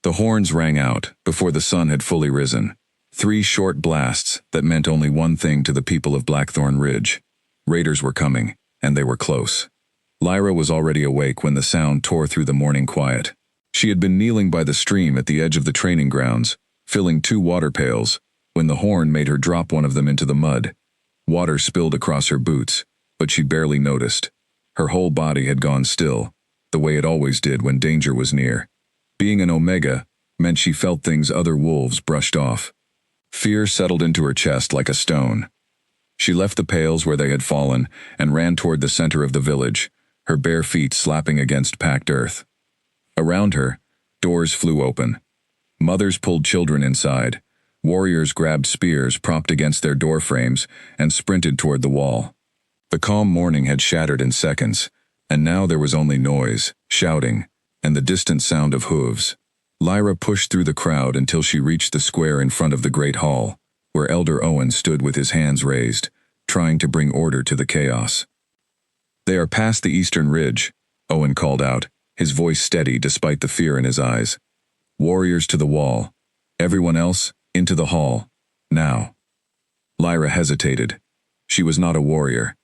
The horns rang out before the sun had fully risen. 3 short blasts that meant only one thing to the people of Blackthorn Ridge. Raiders were coming, and they were close. Lyra was already awake when the sound tore through the morning quiet. She had been kneeling by the stream at the edge of the training grounds, filling 2 water pails, when the horn made her drop one of them into the mud. Water spilled across her boots, but she barely noticed. Her whole body had gone still, the way it always did when danger was near. Being an Omega meant she felt things other wolves brushed off. Fear settled into her chest like a stone. She left the pails where they had fallen and ran toward the center of the village, her bare feet slapping against packed earth. Around her, doors flew open. Mothers pulled children inside. Warriors grabbed spears propped against their door frames and sprinted toward the wall. The calm morning had shattered in seconds, and now there was only noise, shouting, and the distant sound of hooves. Lyra pushed through the crowd until she reached the square in front of the great hall, where Elder Owen stood with his hands raised, trying to bring order to the chaos. "They are past the eastern ridge," Owen called out, his voice steady despite the fear in his eyes. "Warriors to the wall. Everyone else, into the hall. Now." Lyra hesitated. She was not a warrior.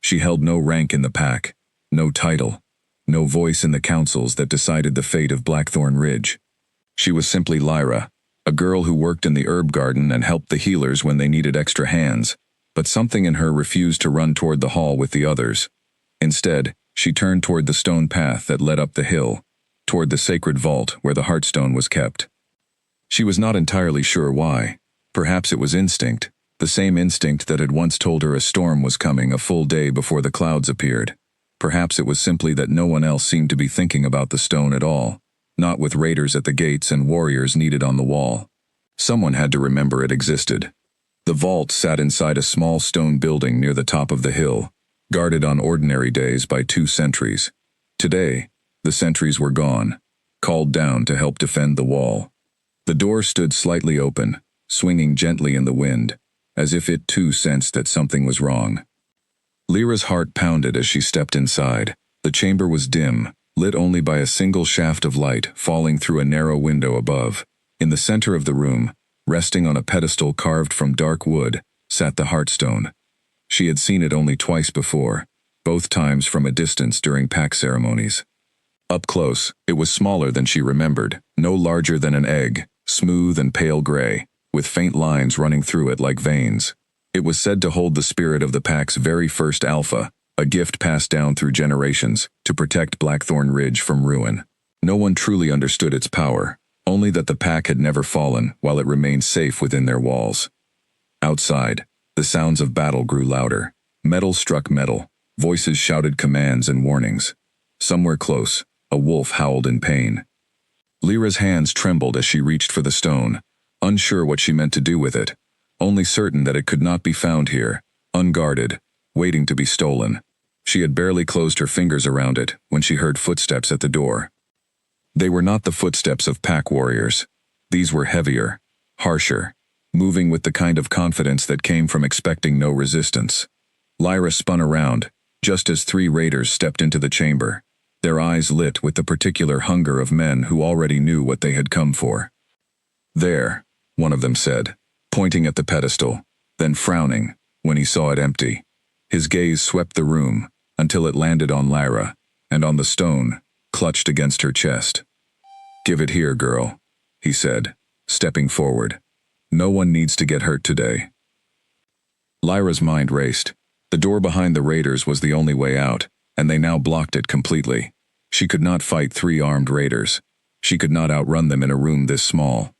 She held no rank in the pack, no title, no voice in the councils that decided the fate of Blackthorn Ridge. She was simply Lyra, a girl who worked in the herb garden and helped the healers when they needed extra hands, but something in her refused to run toward the hall with the others. Instead, she turned toward the stone path that led up the hill, toward the sacred vault where the heartstone was kept. She was not entirely sure why. Perhaps it was instinct, the same instinct that had once told her a storm was coming a full day before the clouds appeared. Perhaps it was simply that no one else seemed to be thinking about the stone at all, not with raiders at the gates and warriors needed on the wall. Someone had to remember it existed. The vault sat inside a small stone building near the top of the hill, guarded on ordinary days by 2 sentries. Today, the sentries were gone, called down to help defend the wall. The door stood slightly open, swinging gently in the wind, as if it too sensed that something was wrong. Lyra's heart pounded as she stepped inside. The chamber was dim, lit only by a single shaft of light falling through a narrow window above. In the center of the room, resting on a pedestal carved from dark wood, sat the heartstone. She had seen it only twice before, both times from a distance during pack ceremonies. Up close, it was smaller than she remembered, no larger than an egg, smooth and pale gray, with faint lines running through it like veins. It was said to hold the spirit of the pack's very first alpha, a gift passed down through generations to protect Blackthorn Ridge from ruin. No one truly understood its power, only that the pack had never fallen while it remained safe within their walls. Outside, the sounds of battle grew louder. Metal struck metal, voices shouted commands and warnings. Somewhere close, a wolf howled in pain. Lyra's hands trembled as she reached for the stone, unsure what she meant to do with it, only certain that it could not be found here, unguarded, waiting to be stolen. She had barely closed her fingers around it when she heard footsteps at the door. They were not the footsteps of pack warriors. These were heavier, harsher, moving with the kind of confidence that came from expecting no resistance. Lyra spun around, just as 3 raiders stepped into the chamber, their eyes lit with the particular hunger of men who already knew what they had come for. "There," one of them said, pointing at the pedestal, then frowning when he saw it empty. His gaze swept the room until it landed on Lyra, and on the stone, clutched against her chest. "Give it here, girl," he said, stepping forward. "No one needs to get hurt today." Lyra's mind raced. The door behind the raiders was the only way out, and they now blocked it completely. She could not fight 3 armed raiders. She could not outrun them in a room this small.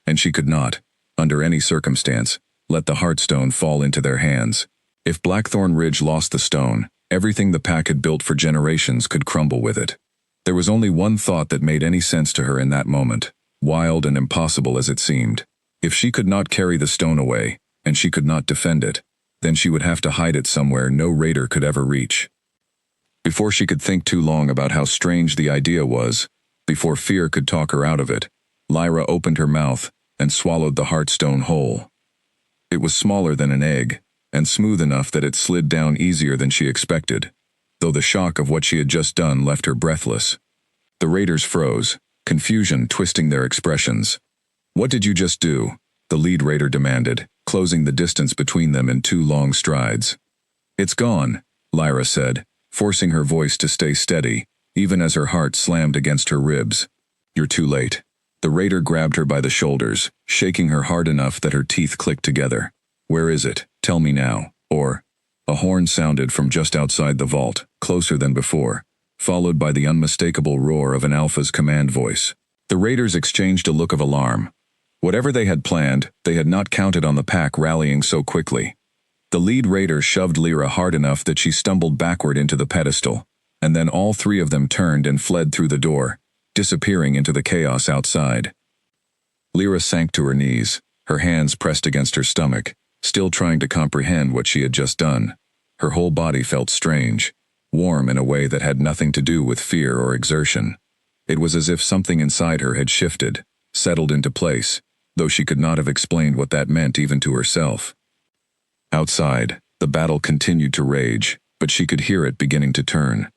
And she could not, under any circumstance, let the heartstone fall into their hands. If Blackthorn Ridge lost the stone, everything the pack had built for generations could crumble with it. There was only one thought that made any sense to her in that moment, wild and impossible as it seemed. If she could not carry the stone away, and she could not defend it, then she would have to hide it somewhere no raider could ever reach. Before she could think too long about how strange the idea was, before fear could talk her out of it, Lyra opened her mouth and swallowed the heartstone whole. It was smaller than an egg, and smooth enough that it slid down easier than she expected, though the shock of what she had just done left her breathless. The raiders froze, confusion twisting their expressions. "What did you just do?" the lead raider demanded, closing the distance between them in 2 long strides. "It's gone," Lyra said, forcing her voice to stay steady, even as her heart slammed against her ribs. "You're too late." The raider grabbed her by the shoulders, shaking her hard enough that her teeth clicked together. "Where is it? Tell me now, or—" A horn sounded from just outside the vault, closer than before, followed by the unmistakable roar of an alpha's command voice. The raiders exchanged a look of alarm. Whatever they had planned, they had not counted on the pack rallying so quickly. The lead raider shoved Lyra hard enough that she stumbled backward into the pedestal, and then all 3 of them turned and fled through the door, disappearing into the chaos outside. Lyra sank to her knees, her hands pressed against her stomach, still trying to comprehend what she had just done. Her whole body felt strange, warm in a way that had nothing to do with fear or exertion. It was as if something inside her had shifted, settled into place, though she could not have explained what that meant even to herself. Outside, the battle continued to rage, but she could hear it beginning to turn.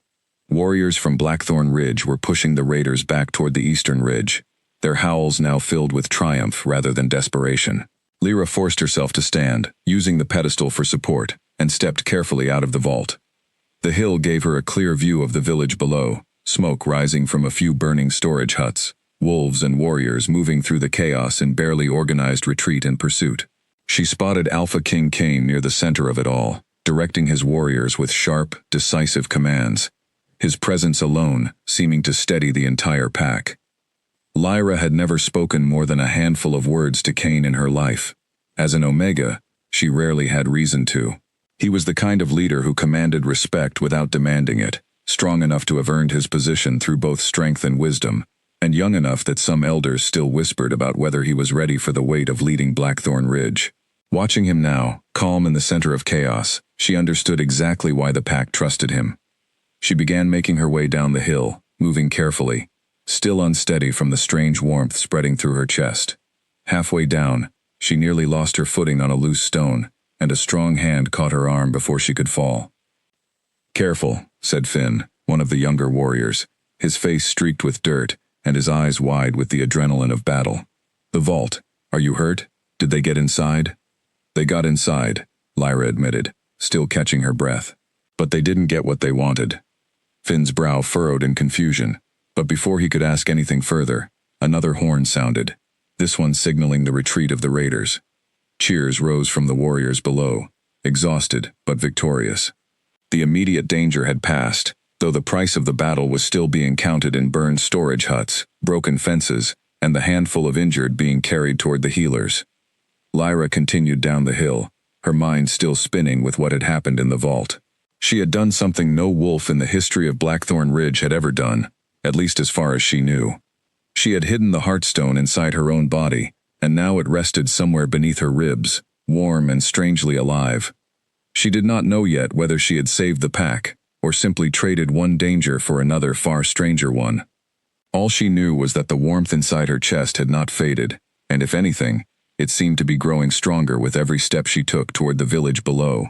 Warriors from Blackthorn Ridge were pushing the raiders back toward the eastern ridge, their howls now filled with triumph rather than desperation. Lyra forced herself to stand, using the pedestal for support, and stepped carefully out of the vault. The hill gave her a clear view of the village below, smoke rising from a few burning storage huts, wolves and warriors moving through the chaos in barely organized retreat and pursuit. She spotted Alpha King Cain near the center of it all, directing his warriors with sharp, decisive commands, his presence alone seeming to steady the entire pack. Lyra had never spoken more than a handful of words to Cain in her life. As an Omega, she rarely had reason to. He was the kind of leader who commanded respect without demanding it, strong enough to have earned his position through both strength and wisdom, and young enough that some elders still whispered about whether he was ready for the weight of leading Blackthorn Ridge. Watching him now, calm in the center of chaos, she understood exactly why the pack trusted him. She began making her way down the hill, moving carefully, still unsteady from the strange warmth spreading through her chest. Halfway down, she nearly lost her footing on a loose stone, and a strong hand caught her arm before she could fall. "Careful," said Finn, one of the younger warriors, his face streaked with dirt, and his eyes wide with the adrenaline of battle. "The vault. Are you hurt? Did they get inside?" "They got inside," Lyra admitted, still catching her breath. "But they didn't get what they wanted." Finn's brow furrowed in confusion, but before he could ask anything further, another horn sounded, this one signaling the retreat of the raiders. Cheers rose from the warriors below, exhausted but victorious. The immediate danger had passed, though the price of the battle was still being counted in burned storage huts, broken fences, and the handful of injured being carried toward the healers. Lyra continued down the hill, her mind still spinning with what had happened in the vault. She had done something no wolf in the history of Blackthorn Ridge had ever done, at least as far as she knew. She had hidden the Heartstone inside her own body, and now it rested somewhere beneath her ribs, warm and strangely alive. She did not know yet whether she had saved the pack, or simply traded one danger for another far stranger one. All she knew was that the warmth inside her chest had not faded, and if anything, it seemed to be growing stronger with every step she took toward the village below.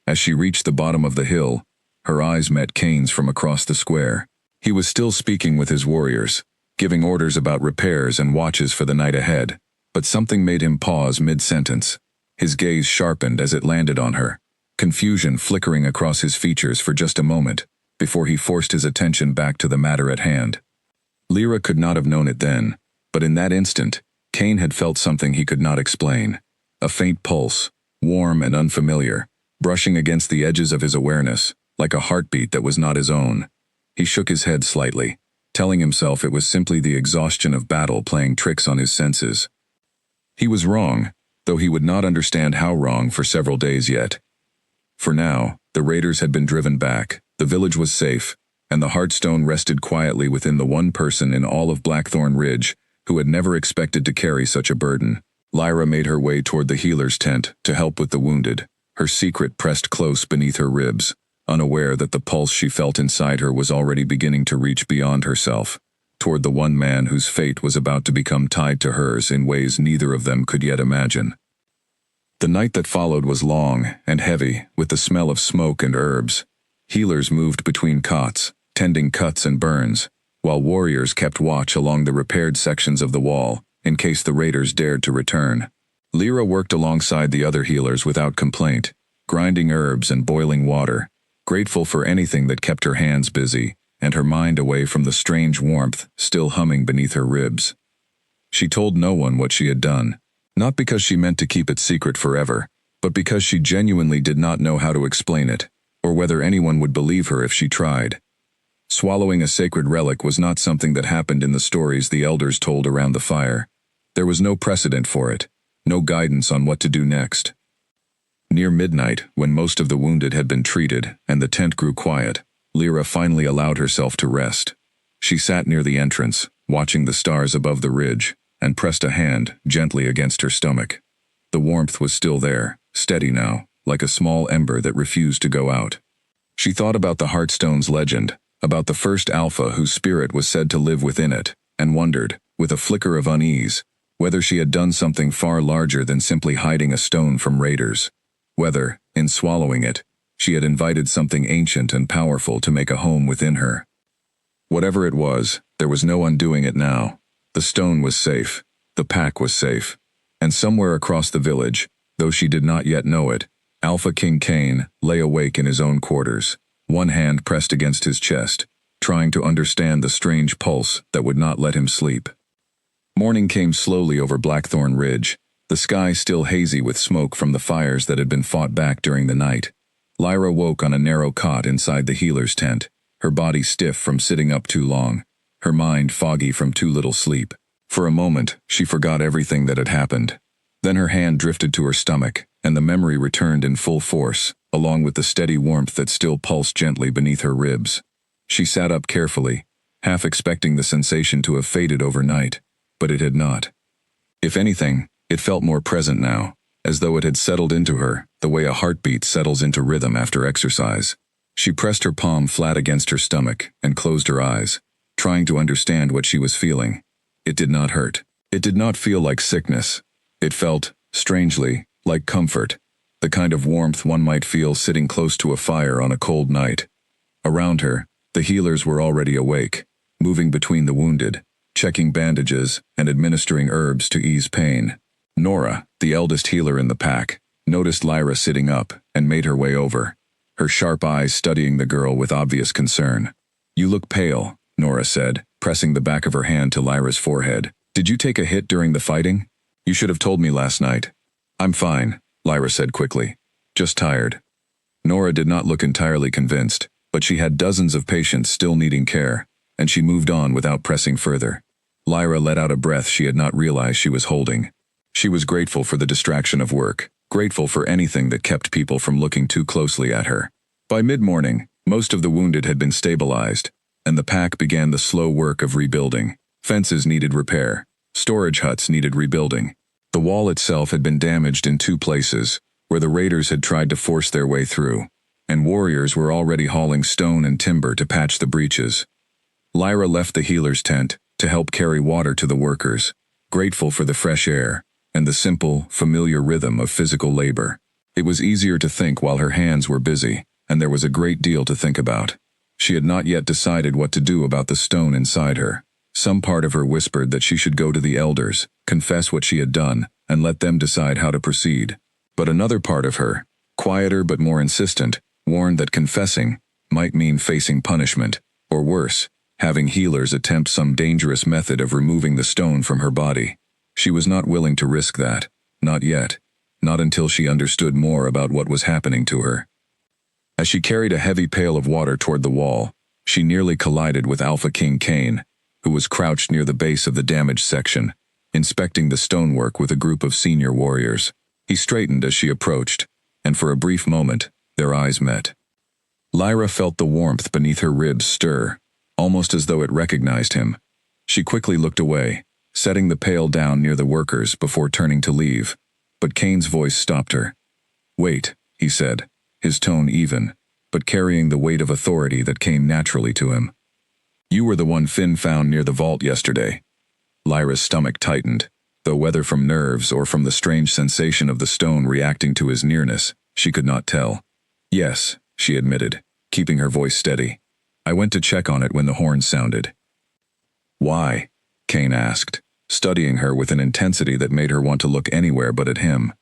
As she reached the bottom of the hill, her eyes met Cain's from across the square. He was still speaking with his warriors, giving orders about repairs and watches for the night ahead, but something made him pause mid-sentence. His gaze sharpened as it landed on her, confusion flickering across his features for just a moment, before he forced his attention back to the matter at hand. Lyra could not have known it then, but in that instant, Cain had felt something he could not explain. A faint pulse, warm and unfamiliar, brushing against the edges of his awareness, like a heartbeat that was not his own. He shook his head slightly, telling himself it was simply the exhaustion of battle playing tricks on his senses. He was wrong, though he would not understand how wrong for several days yet. For now, the raiders had been driven back, the village was safe, and the Heartstone rested quietly within the one person in all of Blackthorn Ridge who had never expected to carry such a burden. Lyra made her way toward the healer's tent to help with the wounded, her secret pressed close beneath her ribs, unaware that the pulse she felt inside her was already beginning to reach beyond herself, toward the one man whose fate was about to become tied to hers in ways neither of them could yet imagine. The night that followed was long and heavy, with the smell of smoke and herbs. Healers moved between cots, tending cuts and burns, while warriors kept watch along the repaired sections of the wall, in case the raiders dared to return. Lyra worked alongside the other healers without complaint, grinding herbs and boiling water, grateful for anything that kept her hands busy, and her mind away from the strange warmth still humming beneath her ribs. She told no one what she had done, not because she meant to keep it secret forever, but because she genuinely did not know how to explain it, or whether anyone would believe her if she tried. Swallowing a sacred relic was not something that happened in the stories the elders told around the fire. There was no precedent for it, no guidance on what to do next. Near midnight, when most of the wounded had been treated and the tent grew quiet, Lyra finally allowed herself to rest. She sat near the entrance, watching the stars above the ridge, and pressed a hand gently against her stomach. The warmth was still there, steady now, like a small ember that refused to go out. She thought about the Heartstone's legend, about the first Alpha whose spirit was said to live within it, and wondered, with a flicker of unease, whether she had done something far larger than simply hiding a stone from raiders. Whether, in swallowing it, she had invited something ancient and powerful to make a home within her. Whatever it was, there was no undoing it now. The stone was safe, the pack was safe, and somewhere across the village, though she did not yet know it, Alpha King Cain lay awake in his own quarters, one hand pressed against his chest, trying to understand the strange pulse that would not let him sleep. Morning came slowly over Blackthorn Ridge, the sky still hazy with smoke from the fires that had been fought back during the night. Lyra woke on a narrow cot inside the healer's tent, her body stiff from sitting up too long, her mind foggy from too little sleep. For a moment, she forgot everything that had happened. Then her hand drifted to her stomach, and the memory returned in full force, along with the steady warmth that still pulsed gently beneath her ribs. She sat up carefully, half expecting the sensation to have faded overnight, but it had not. If anything, it felt more present now, as though it had settled into her, the way a heartbeat settles into rhythm after exercise. She pressed her palm flat against her stomach and closed her eyes, trying to understand what she was feeling. It did not hurt. It did not feel like sickness. It felt, strangely, like comfort, the kind of warmth one might feel sitting close to a fire on a cold night. Around her, the healers were already awake, moving between the wounded, checking bandages and administering herbs to ease pain. Nora, the eldest healer in the pack, noticed Lyra sitting up and made her way over, her sharp eyes studying the girl with obvious concern. "You look pale," Nora said, pressing the back of her hand to Lyra's forehead. "Did you take a hit during the fighting? You should have told me last night." "I'm fine," Lyra said quickly. "Just tired." Nora did not look entirely convinced, but she had dozens of patients still needing care, and she moved on without pressing further. Lyra let out a breath she had not realized she was holding. She was grateful for the distraction of work, grateful for anything that kept people from looking too closely at her. By mid-morning, most of the wounded had been stabilized, and the pack began the slow work of rebuilding. Fences needed repair. Storage huts needed rebuilding. The wall itself had been damaged in 2 places, where the raiders had tried to force their way through, and warriors were already hauling stone and timber to patch the breaches. Lyra left the healer's tent to help carry water to the workers, grateful for the fresh air and the simple, familiar rhythm of physical labor. It was easier to think while her hands were busy, and there was a great deal to think about. She had not yet decided what to do about the stone inside her. Some part of her whispered that she should go to the elders, confess what she had done, and let them decide how to proceed. But another part of her, quieter but more insistent, warned that confessing might mean facing punishment, or worse, having healers attempt some dangerous method of removing the stone from her body. She was not willing to risk that, not yet, not until she understood more about what was happening to her. As she carried a heavy pail of water toward the wall, she nearly collided with Alpha King Cain, who was crouched near the base of the damaged section, inspecting the stonework with a group of senior warriors. He straightened as she approached, and for a brief moment, their eyes met. Lyra felt the warmth beneath her ribs stir, almost as though it recognized him. She quickly looked away, setting the pail down near the workers before turning to leave, but Cain's voice stopped her. "Wait," he said, his tone even, but carrying the weight of authority that came naturally to him. "You were the one Finn found near the vault yesterday." Lyra's stomach tightened, though whether from nerves or from the strange sensation of the stone reacting to his nearness, she could not tell. "Yes," she admitted, keeping her voice steady. "I went to check on it when the horn sounded. Why? Kane asked, studying her with an intensity that made her want to look anywhere but at him.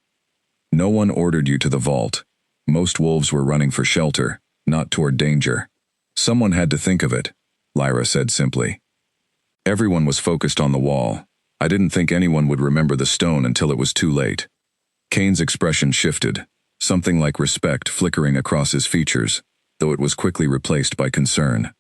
No one ordered you to the vault. Most wolves were running for shelter, not toward danger. Someone had to think of it, Lyra said simply. Everyone was focused on the wall. I didn't think anyone would remember the stone until it was too late. Kane's expression shifted, something like respect flickering across his features, though it was quickly replaced by concern.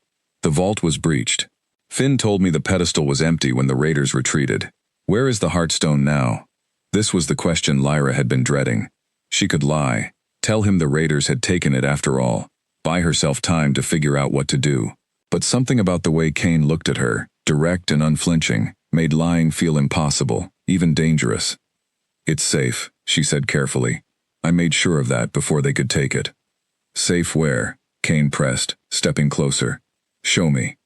The vault was breached. Finn told me the pedestal was empty when the raiders retreated. Where is the Heartstone now? This was the question Lyra had been dreading. She could lie, tell him the raiders had taken it after all, buy herself time to figure out what to do. But something about the way Kane looked at her, direct and unflinching, made lying feel impossible, even dangerous. It's safe, she said carefully. I made sure of that before they could take it. Safe where? Kane pressed, stepping closer. Show me.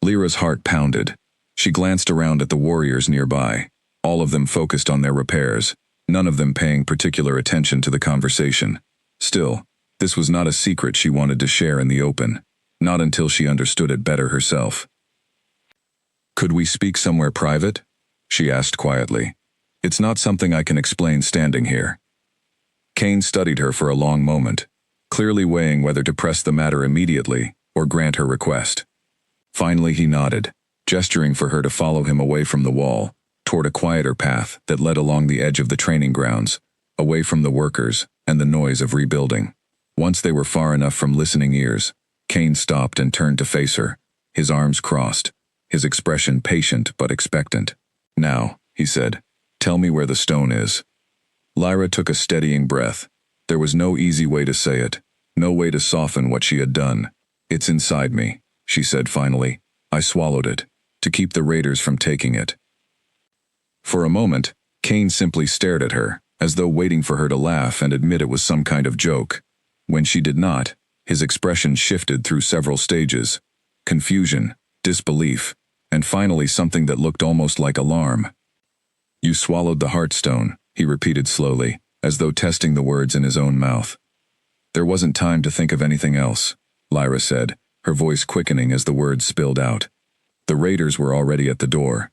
Lyra's heart pounded. She glanced around at the warriors nearby, all of them focused on their repairs, none of them paying particular attention to the conversation. Still, this was not a secret she wanted to share in the open, not until she understood it better herself. Could we speak somewhere private? She asked quietly. It's not something I can explain standing here. Kane studied her for a long moment, clearly weighing whether to press the matter immediately or grant her request. Finally he nodded, gesturing for her to follow him away from the wall, toward a quieter path that led along the edge of the training grounds, away from the workers and the noise of rebuilding. Once they were far enough from listening ears, Kane stopped and turned to face her, his arms crossed, his expression patient but expectant. Now, he said, tell me where the stone is. Lyra took a steadying breath. There was no easy way to say it, no way to soften what she had done. It's inside me, she said finally. I swallowed it, to keep the raiders from taking it. For a moment, Kane simply stared at her, as though waiting for her to laugh and admit it was some kind of joke. When she did not, his expression shifted through several stages: confusion, disbelief, and finally something that looked almost like alarm. You swallowed the Heartstone, he repeated slowly, as though testing the words in his own mouth. There wasn't time to think of anything else, Lyra said, her voice quickening as the words spilled out. The raiders were already at the door.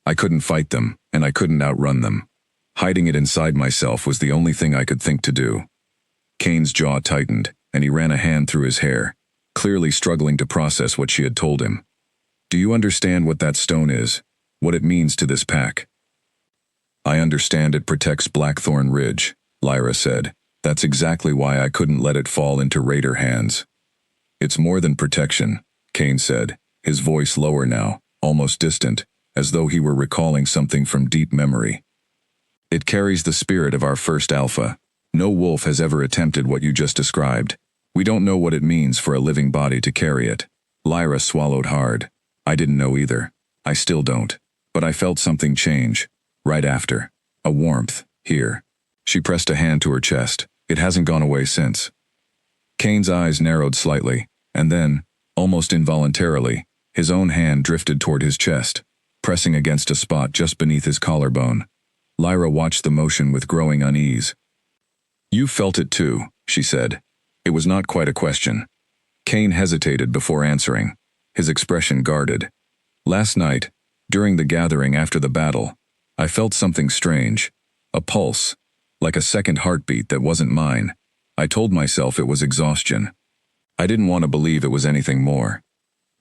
I couldn't fight them, and I couldn't outrun them. Hiding it inside myself was the only thing I could think to do. Kane's jaw tightened, and he ran a hand through his hair, clearly struggling to process what she had told him. Do you understand what that stone is? What it means to this pack? I understand it protects Blackthorn Ridge, Lyra said. That's exactly why I couldn't let it fall into raider hands. It's more than protection, Kane said, his voice lower now, almost distant, as though he were recalling something from deep memory. It carries the spirit of our first alpha. No wolf has ever attempted what you just described. We don't know what it means for a living body to carry it. Lyra swallowed hard. I didn't know either. I still don't. But I felt something change. Right after. A warmth, here. She pressed a hand to her chest. It hasn't gone away since. Kane's eyes narrowed slightly, and then, almost involuntarily, his own hand drifted toward his chest, pressing against a spot just beneath his collarbone. Lyra watched the motion with growing unease. You felt it too, she said. It was not quite a question. Kane hesitated before answering, his expression guarded. Last night, during the gathering after the battle, I felt something strange, a pulse, like a second heartbeat that wasn't mine. I told myself it was exhaustion. I didn't want to believe it was anything more.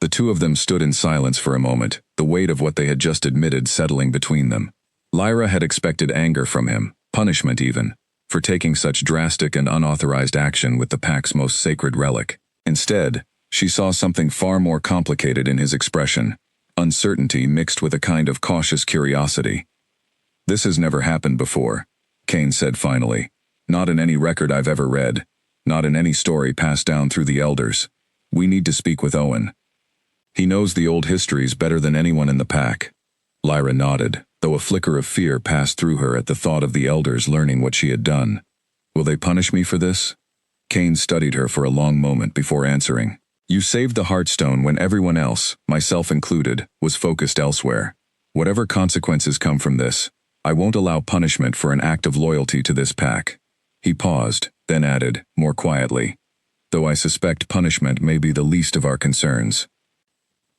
The two of them stood in silence for a moment, the weight of what they had just admitted settling between them. Lyra had expected anger from him, punishment even, for taking such drastic and unauthorized action with the pack's most sacred relic. Instead, she saw something far more complicated in his expression, uncertainty mixed with a kind of cautious curiosity. This has never happened before, Kane said finally. Not in any record I've ever read, not in any story passed down through the elders. We need to speak with Owen. He knows the old histories better than anyone in the pack. Lyra nodded, though a flicker of fear passed through her at the thought of the elders learning what she had done. Will they punish me for this? Kane studied her for a long moment before answering. You saved the Heartstone when everyone else, myself included, was focused elsewhere. Whatever consequences come from this, I won't allow punishment for an act of loyalty to this pack. He paused, then added, more quietly, though I suspect punishment may be the least of our concerns.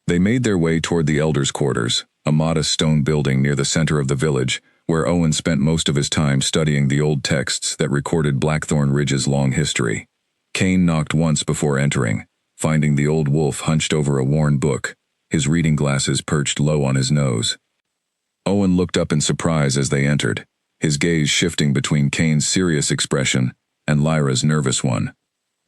They made their way toward the elders' quarters, a modest stone building near the center of the village, where Owen spent most of his time studying the old texts that recorded Blackthorn Ridge's long history. Kane knocked once before entering, finding the old wolf hunched over a worn book, his reading glasses perched low on his nose. Owen looked up in surprise as they entered, his gaze shifting between Kane's serious expression and Lyra's nervous one.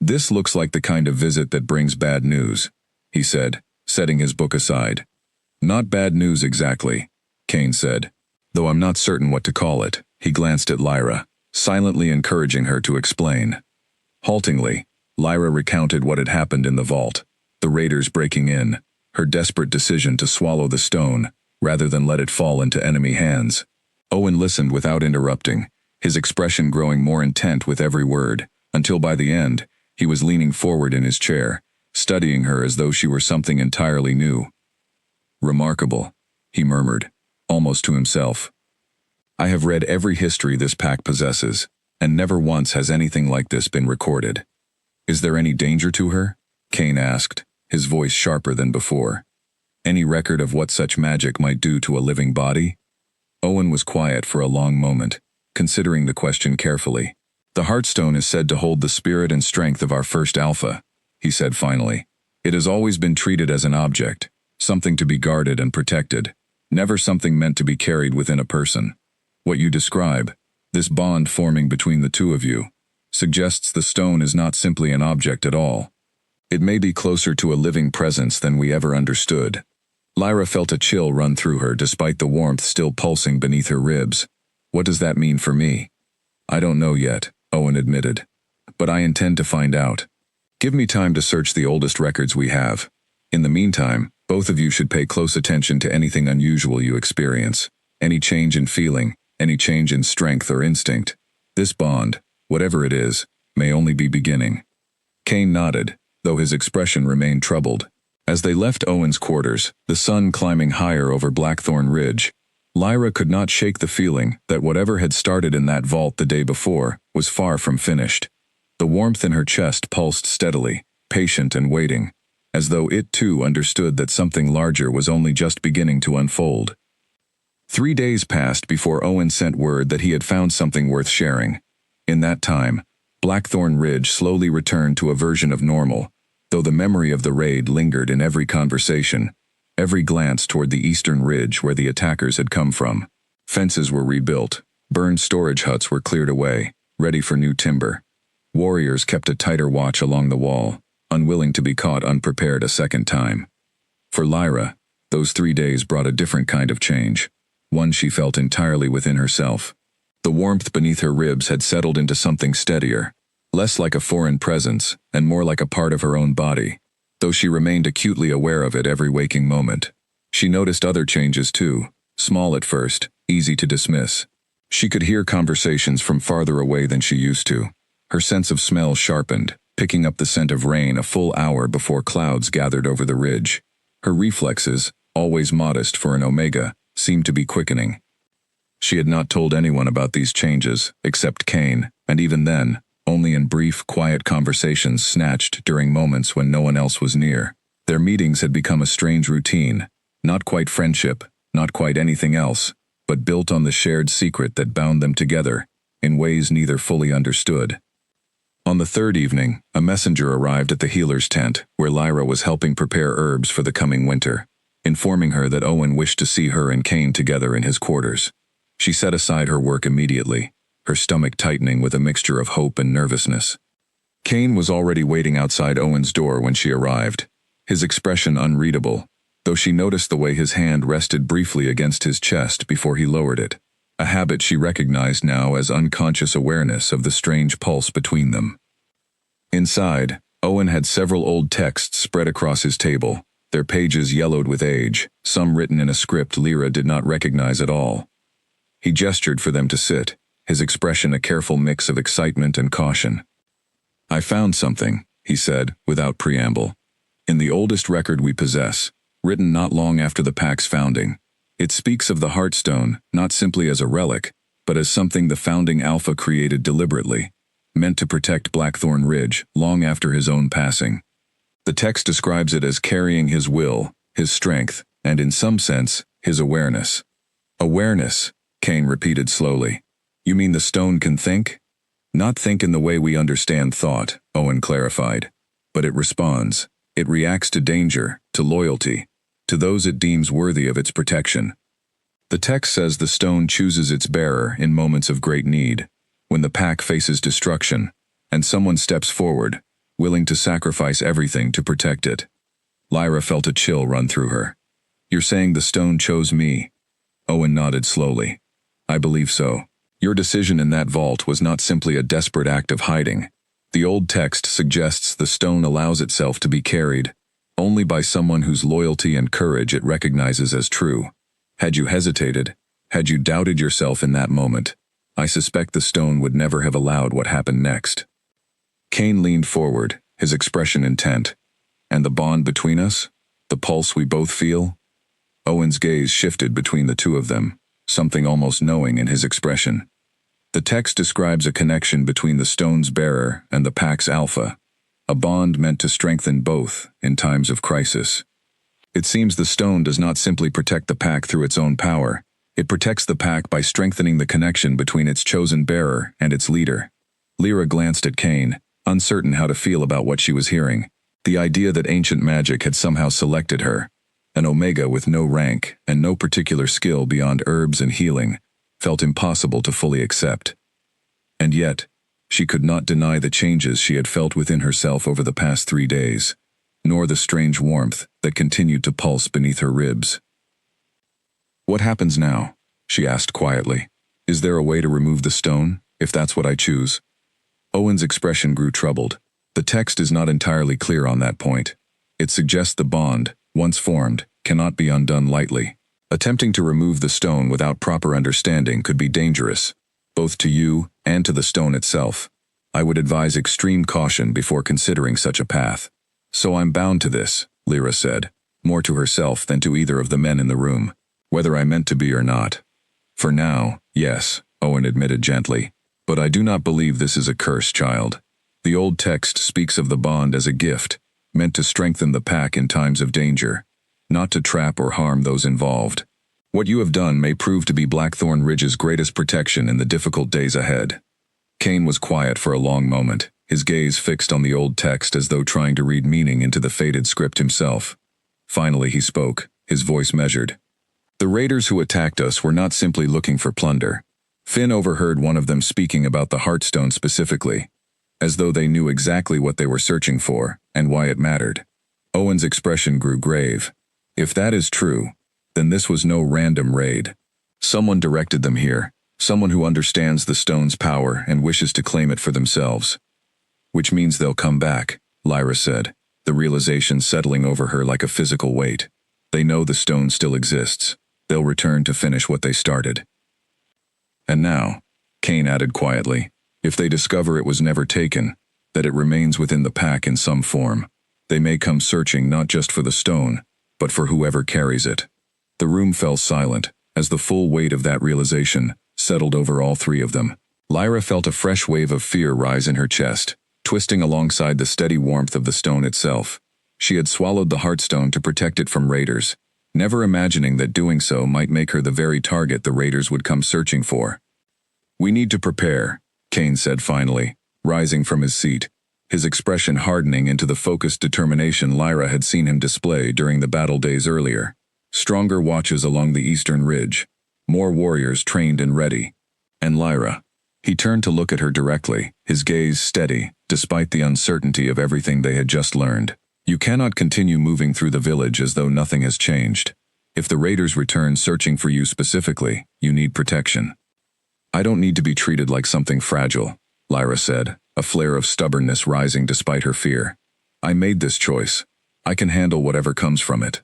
"This looks like the kind of visit that brings bad news," he said, setting his book aside. "Not bad news exactly," Kane said, "though I'm not certain what to call it." He glanced at Lyra, silently encouraging her to explain. Haltingly, Lyra recounted what had happened in the vault, the raiders breaking in, her desperate decision to swallow the stone rather than let it fall into enemy hands. Owen listened without interrupting, his expression growing more intent with every word, until by the end, he was leaning forward in his chair, studying her as though she were something entirely new. "Remarkable," he murmured, almost to himself. "I have read every history this pack possesses, and never once has anything like this been recorded." "Is there any danger to her?" Kane asked, his voice sharper than before. "Any record of what such magic might do to a living body?" Owen was quiet for a long moment, considering the question carefully. "The Heartstone is said to hold the spirit and strength of our first alpha," he said finally. "It has always been treated as an object, something to be guarded and protected, never something meant to be carried within a person. What you describe, this bond forming between the two of you, suggests the stone is not simply an object at all. It may be closer to a living presence than we ever understood." Lyra felt a chill run through her despite the warmth still pulsing beneath her ribs. "What does that mean for me?" "I don't know yet," Owen admitted. "But I intend to find out. Give me time to search the oldest records we have. In the meantime, both of you should pay close attention to anything unusual you experience, any change in feeling, any change in strength or instinct. This bond, whatever it is, may only be beginning." Kane nodded, though his expression remained troubled. As they left Owen's quarters, the sun climbing higher over Blackthorn Ridge, Lyra could not shake the feeling that whatever had started in that vault the day before was far from finished. The warmth in her chest pulsed steadily, patient and waiting, as though it too understood that something larger was only just beginning to unfold. 3 days passed before Owen sent word that he had found something worth sharing. In that time, Blackthorn Ridge slowly returned to a version of normal, though the memory of the raid lingered in every conversation, every glance toward the eastern ridge where the attackers had come from. Fences were rebuilt, burned storage huts were cleared away, ready for new timber. Warriors kept a tighter watch along the wall, unwilling to be caught unprepared a second time. For Lyra, those 3 days brought a different kind of change, one she felt entirely within herself. The warmth beneath her ribs had settled into something steadier, less like a foreign presence and more like a part of her own body, though she remained acutely aware of it every waking moment. She noticed other changes too, small at first, easy to dismiss. She could hear conversations from farther away than she used to. Her sense of smell sharpened, picking up the scent of rain a full hour before clouds gathered over the ridge. Her reflexes, always modest for an Omega, seemed to be quickening. She had not told anyone about these changes, except Kane, and even then, only in brief, quiet conversations snatched during moments when no one else was near. Their meetings had become a strange routine, not quite friendship, not quite anything else, but built on the shared secret that bound them together, in ways neither fully understood. On the third evening, a messenger arrived at the healer's tent, where Lyra was helping prepare herbs for the coming winter, informing her that Owen wished to see her and Kane together in his quarters. She set aside her work immediately, her stomach tightening with a mixture of hope and nervousness. Kane was already waiting outside Owen's door when she arrived, his expression unreadable, though she noticed the way his hand rested briefly against his chest before he lowered it, a habit she recognized now as unconscious awareness of the strange pulse between them. Inside, Owen had several old texts spread across his table, their pages yellowed with age, some written in a script Lyra did not recognize at all. He gestured for them to sit, his expression a careful mix of excitement and caution. "I found something," he said, without preamble. "In the oldest record we possess, written not long after the Pack's founding. It speaks of the Heartstone not simply as a relic, but as something the founding Alpha created deliberately, meant to protect Blackthorn Ridge long after his own passing. The text describes it as carrying his will, his strength, and in some sense, his awareness. Awareness, Cain repeated slowly. You mean the stone can think? Not think in the way we understand thought, Owen clarified. But it responds. It reacts to danger, to loyalty, to those it deems worthy of its protection. The text says the stone chooses its bearer in moments of great need, when the pack faces destruction, and someone steps forward, willing to sacrifice everything to protect it. Lyra felt a chill run through her. You're saying the stone chose me? Owen nodded slowly. I believe so. Your decision in that vault was not simply a desperate act of hiding. The old text suggests the stone allows itself to be carried only by someone whose loyalty and courage it recognizes as true. Had you hesitated, had you doubted yourself in that moment, I suspect the stone would never have allowed what happened next. Cain leaned forward, his expression intent. And the bond between us? The pulse we both feel? Owen's gaze shifted between the two of them, something almost knowing in his expression. The text describes a connection between the stone's bearer and the pack's alpha, a bond meant to strengthen both in times of crisis. It seems the stone does not simply protect the pack through its own power, it protects the pack by strengthening the connection between its chosen bearer and its leader. Lyra glanced at Cain, uncertain how to feel about what she was hearing. The idea that ancient magic had somehow selected her, an omega with no rank and no particular skill beyond herbs and healing, felt impossible to fully accept. And yet, she could not deny the changes she had felt within herself over the past 3 days, nor the strange warmth that continued to pulse beneath her ribs. What happens now? She asked quietly. Is there a way to remove the stone, if that's what I choose? Owen's expression grew troubled. The text is not entirely clear on that point. It suggests the bond, once formed, cannot be undone lightly. Attempting to remove the stone without proper understanding could be dangerous, both to you and to the stone itself. I would advise extreme caution before considering such a path. So I'm bound to this, Lyra said, more to herself than to either of the men in the room, whether I meant to be or not. For now, yes, Owen admitted gently, but I do not believe this is a curse, child. The old text speaks of the bond as a gift, meant to strengthen the pack in times of danger, not to trap or harm those involved. What you have done may prove to be Blackthorn Ridge's greatest protection in the difficult days ahead. Cain was quiet for a long moment, his gaze fixed on the old text as though trying to read meaning into the faded script himself. Finally he spoke, his voice measured. The raiders who attacked us were not simply looking for plunder. Finn overheard one of them speaking about the Heartstone specifically, as though they knew exactly what they were searching for and why it mattered. Owen's expression grew grave. If that is true, then this was no random raid. Someone directed them here, someone who understands the stone's power and wishes to claim it for themselves. Which means they'll come back, Lyra said, the realization settling over her like a physical weight. They know the stone still exists. They'll return to finish what they started. And now, Cain added quietly, if they discover it was never taken, that it remains within the pack in some form, they may come searching not just for the stone, but for whoever carries it. The room fell silent, as the full weight of that realization settled over all three of them. Lyra felt a fresh wave of fear rise in her chest, twisting alongside the steady warmth of the stone itself. She had swallowed the Heartstone to protect it from raiders, never imagining that doing so might make her the very target the raiders would come searching for. We need to prepare, Cain said finally, rising from his seat, his expression hardening into the focused determination Lyra had seen him display during the battle days earlier. Stronger watches along the eastern ridge, more warriors trained and ready. And Lyra. He turned to look at her directly, his gaze steady, despite the uncertainty of everything they had just learned. You cannot continue moving through the village as though nothing has changed. If the raiders return searching for you specifically, you need protection. I don't need to be treated like something fragile, Lyra said, a flare of stubbornness rising despite her fear. I made this choice. I can handle whatever comes from it.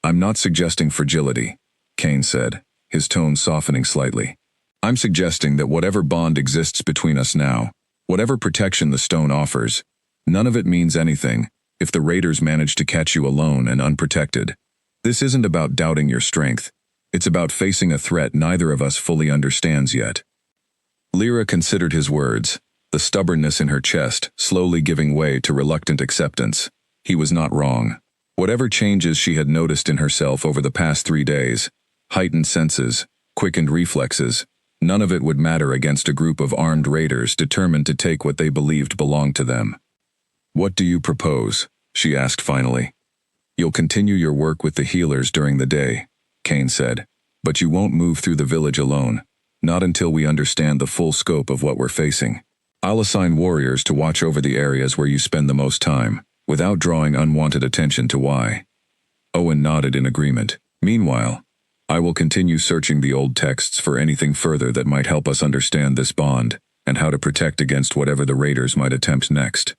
I'm not suggesting fragility, Cain said, his tone softening slightly. I'm suggesting that whatever bond exists between us now, whatever protection the stone offers, none of it means anything if the raiders manage to catch you alone and unprotected. This isn't about doubting your strength. It's about facing a threat neither of us fully understands yet. Lyra considered his words, the stubbornness in her chest slowly giving way to reluctant acceptance. He was not wrong. Whatever changes she had noticed in herself over the past 3 days, heightened senses, quickened reflexes, none of it would matter against a group of armed raiders determined to take what they believed belonged to them. "What do you propose?" she asked finally. "You'll continue your work with the healers during the day," Kane said, "but you won't move through the village alone, not until we understand the full scope of what we're facing. I'll assign warriors to watch over the areas where you spend the most time, without drawing unwanted attention to why." Owen nodded in agreement. "Meanwhile, I will continue searching the old texts for anything further that might help us understand this bond, and how to protect against whatever the raiders might attempt next."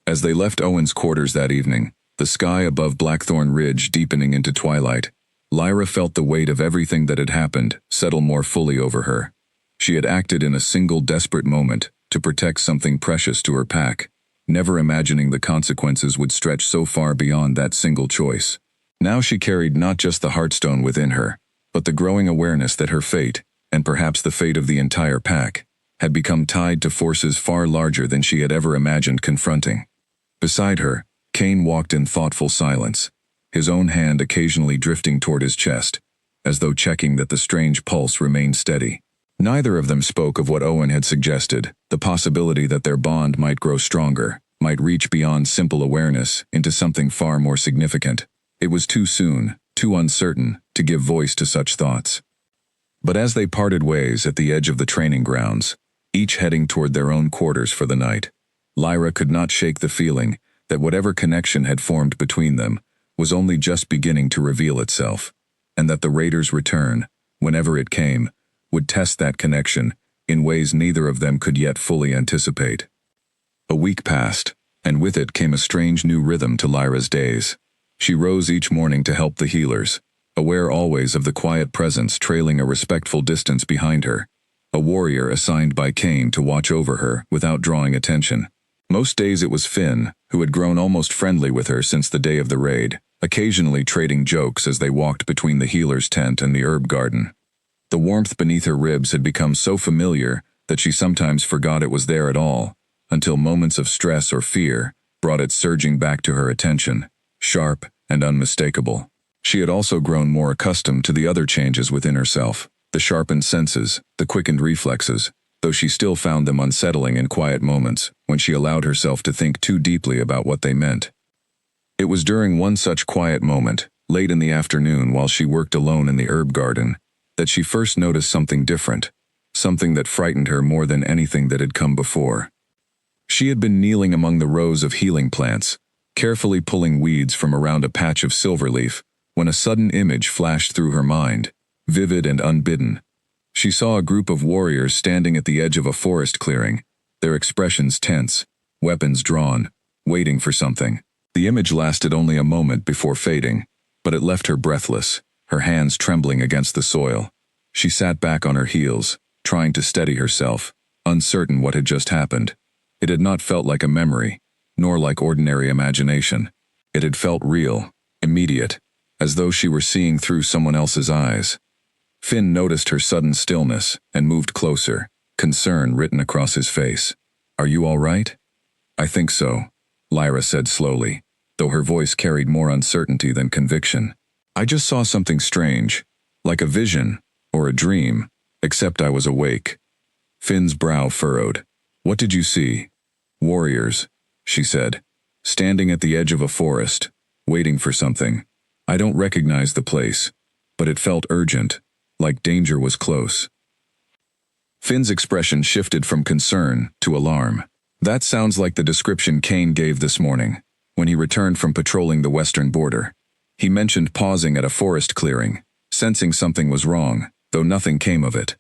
As they left Owen's quarters that evening, the sky above Blackthorn Ridge deepening into twilight, Lyra felt the weight of everything that had happened settle more fully over her. She had acted in a single desperate moment to protect something precious to her pack, never imagining the consequences would stretch so far beyond that single choice. Now she carried not just the Heartstone within her, but the growing awareness that her fate, and perhaps the fate of the entire pack, had become tied to forces far larger than she had ever imagined confronting. Beside her, Kane walked in thoughtful silence, his own hand occasionally drifting toward his chest, as though checking that the strange pulse remained steady. Neither of them spoke of what Owen had suggested, the possibility that their bond might grow stronger, might reach beyond simple awareness into something far more significant. It was too soon, too uncertain, to give voice to such thoughts. But as they parted ways at the edge of the training grounds, each heading toward their own quarters for the night, Lyra could not shake the feeling that whatever connection had formed between them was only just beginning to reveal itself, and that the raiders' return, whenever it came, would test that connection in ways neither of them could yet fully anticipate. A week passed, and with it came a strange new rhythm to Lyra's days. She rose each morning to help the healers, aware always of the quiet presence trailing a respectful distance behind her, a warrior assigned by Kane to watch over her without drawing attention. Most days it was Finn, who had grown almost friendly with her since the day of the raid, occasionally trading jokes as they walked between the healer's tent and the herb garden. The warmth beneath her ribs had become so familiar that she sometimes forgot it was there at all, until moments of stress or fear brought it surging back to her attention, sharp and unmistakable. She had also grown more accustomed to the other changes within herself, the sharpened senses, the quickened reflexes, though she still found them unsettling in quiet moments when she allowed herself to think too deeply about what they meant. It was during one such quiet moment, late in the afternoon while she worked alone in the herb garden, that she first noticed something different, something that frightened her more than anything that had come before. She had been kneeling among the rows of healing plants, carefully pulling weeds from around a patch of silverleaf, when a sudden image flashed through her mind, vivid and unbidden. She saw a group of warriors standing at the edge of a forest clearing, their expressions tense, weapons drawn, waiting for something. The image lasted only a moment before fading, but it left her breathless, her hands trembling against the soil. She sat back on her heels, trying to steady herself, uncertain what had just happened. It had not felt like a memory, nor like ordinary imagination. It had felt real, immediate, as though she were seeing through someone else's eyes. Finn noticed her sudden stillness and moved closer, concern written across his face. "Are you all right?" "I think so," Lyra said slowly, though her voice carried more uncertainty than conviction. "I just saw something strange, like a vision, or a dream, except I was awake." Finn's brow furrowed. "What did you see?" "Warriors," she said, "standing at the edge of a forest, waiting for something. I don't recognize the place, but it felt urgent, like danger was close." Finn's expression shifted from concern to alarm. "That sounds like the description Kane gave this morning, when he returned from patrolling the western border. He mentioned pausing at a forest clearing, sensing something was wrong, though nothing came of it."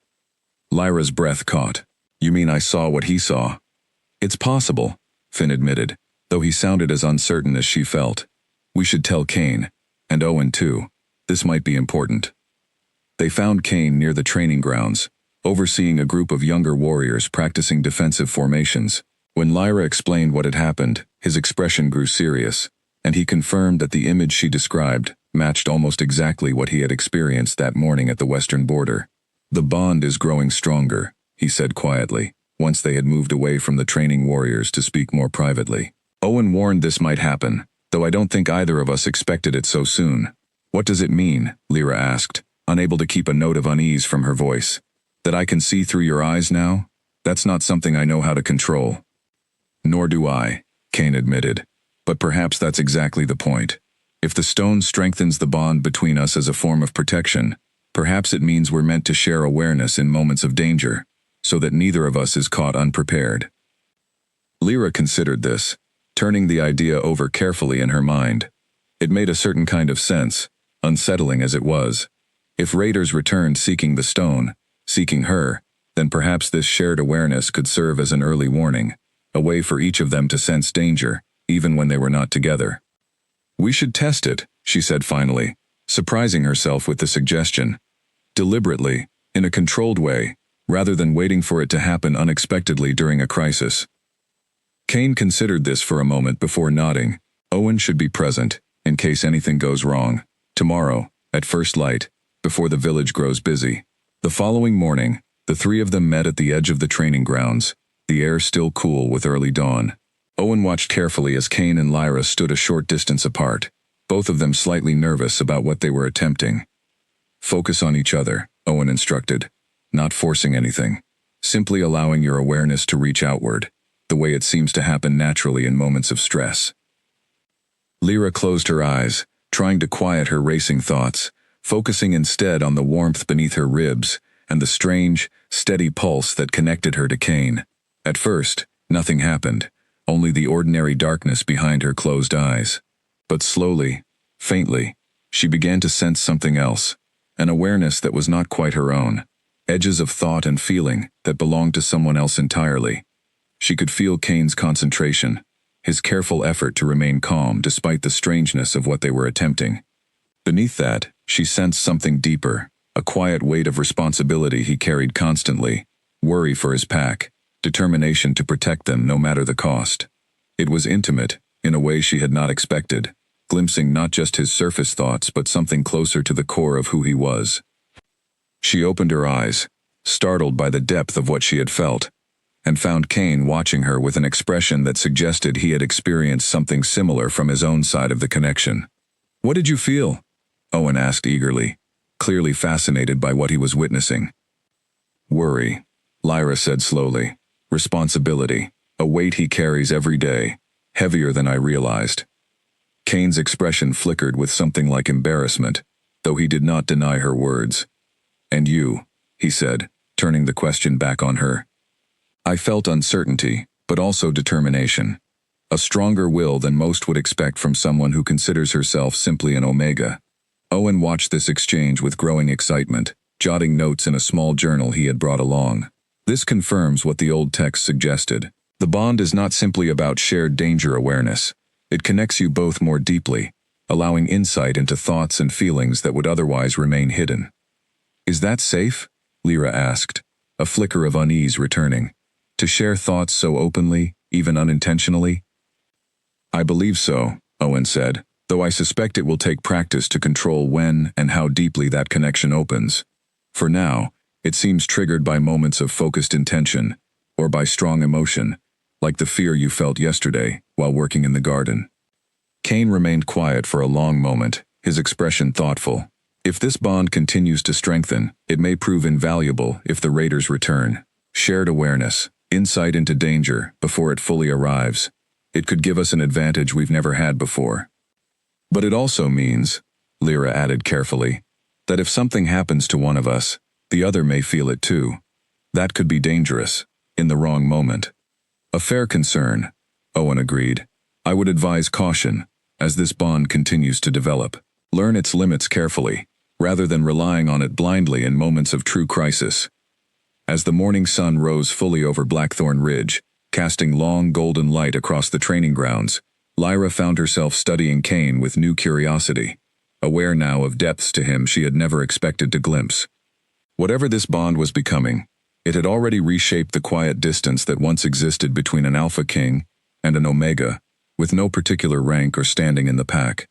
Lyra's breath caught. "You mean I saw what he saw?" "It's possible," Finn admitted, though he sounded as uncertain as she felt. "We should tell Kane, and Owen too. This might be important." They found Kane near the training grounds, overseeing a group of younger warriors practicing defensive formations. When Lyra explained what had happened, his expression grew serious, and he confirmed that the image she described matched almost exactly what he had experienced that morning at the western border. "The bond is growing stronger," he said quietly, once they had moved away from the training warriors to speak more privately. "Owen warned this might happen, though I don't think either of us expected it so soon. What does it mean? Lyra asked, unable to keep a note of unease from her voice. That I can see through your eyes now? That's not something I know how to control. Nor do I, Cain admitted. But perhaps that's exactly the point. If the stone strengthens the bond between us as a form of protection, perhaps it means we're meant to share awareness in moments of danger, so that neither of us is caught unprepared. Lyra considered this, turning the idea over carefully in her mind. It made a certain kind of sense, unsettling as it was. If raiders returned seeking the stone, seeking her, then perhaps this shared awareness could serve as an early warning, a way for each of them to sense danger, even when they were not together. We should test it, she said finally, surprising herself with the suggestion. Deliberately, in a controlled way, rather than waiting for it to happen unexpectedly during a crisis. Cain considered this for a moment before nodding. Owen should be present, in case anything goes wrong. Tomorrow, at first light, before the village grows busy. The following morning, the three of them met at the edge of the training grounds, the air still cool with early dawn. Owen watched carefully as Cain and Lyra stood a short distance apart, both of them slightly nervous about what they were attempting. Focus on each other, Owen instructed, not forcing anything, simply allowing your awareness to reach outward, the way it seems to happen naturally in moments of stress. Lyra closed her eyes, trying to quiet her racing thoughts, focusing instead on the warmth beneath her ribs and the strange, steady pulse that connected her to Cain. At first, nothing happened, only the ordinary darkness behind her closed eyes. But slowly, faintly, she began to sense something else, an awareness that was not quite her own, edges of thought and feeling that belonged to someone else entirely. She could feel Cain's concentration, his careful effort to remain calm despite the strangeness of what they were attempting. Beneath that, she sensed something deeper, a quiet weight of responsibility he carried constantly, worry for his pack, determination to protect them no matter the cost. It was intimate, in a way she had not expected, glimpsing not just his surface thoughts but something closer to the core of who he was. She opened her eyes, startled by the depth of what she had felt, and found Cain watching her with an expression that suggested he had experienced something similar from his own side of the connection. "What did you feel?" Owen asked eagerly, clearly fascinated by what he was witnessing. "Worry," Lyra said slowly. "Responsibility, a weight he carries every day, heavier than I realized." Cain's expression flickered with something like embarrassment, though he did not deny her words. "And you," he said, turning the question back on her. "I felt uncertainty, but also determination. A stronger will than most would expect from someone who considers herself simply an Omega." Owen watched this exchange with growing excitement, jotting notes in a small journal he had brought along. This confirms what the old text suggested. The bond is not simply about shared danger awareness. It connects you both more deeply, allowing insight into thoughts and feelings that would otherwise remain hidden. "Is that safe?" Lyra asked, a flicker of unease returning. "To share thoughts so openly, even unintentionally?" "I believe so," Owen said, "though I suspect it will take practice to control when and how deeply that connection opens. For now, it seems triggered by moments of focused intention, or by strong emotion, like the fear you felt yesterday while working in the garden." Cain remained quiet for a long moment, his expression thoughtful. If this bond continues to strengthen, it may prove invaluable if the raiders return. Shared awareness, insight into danger before it fully arrives. It could give us an advantage we've never had before. But it also means, Lyra added carefully, that if something happens to one of us, the other may feel it too. That could be dangerous, in the wrong moment. "A fair concern," Owen agreed. "I would advise caution, as this bond continues to develop. Learn its limits carefully, rather than relying on it blindly in moments of true crisis." As the morning sun rose fully over Blackthorn Ridge, casting long golden light across the training grounds, Lyra found herself studying Cain with new curiosity, aware now of depths to him she had never expected to glimpse. Whatever this bond was becoming, it had already reshaped the quiet distance that once existed between an Alpha King and an Omega, with no particular rank or standing in the pack.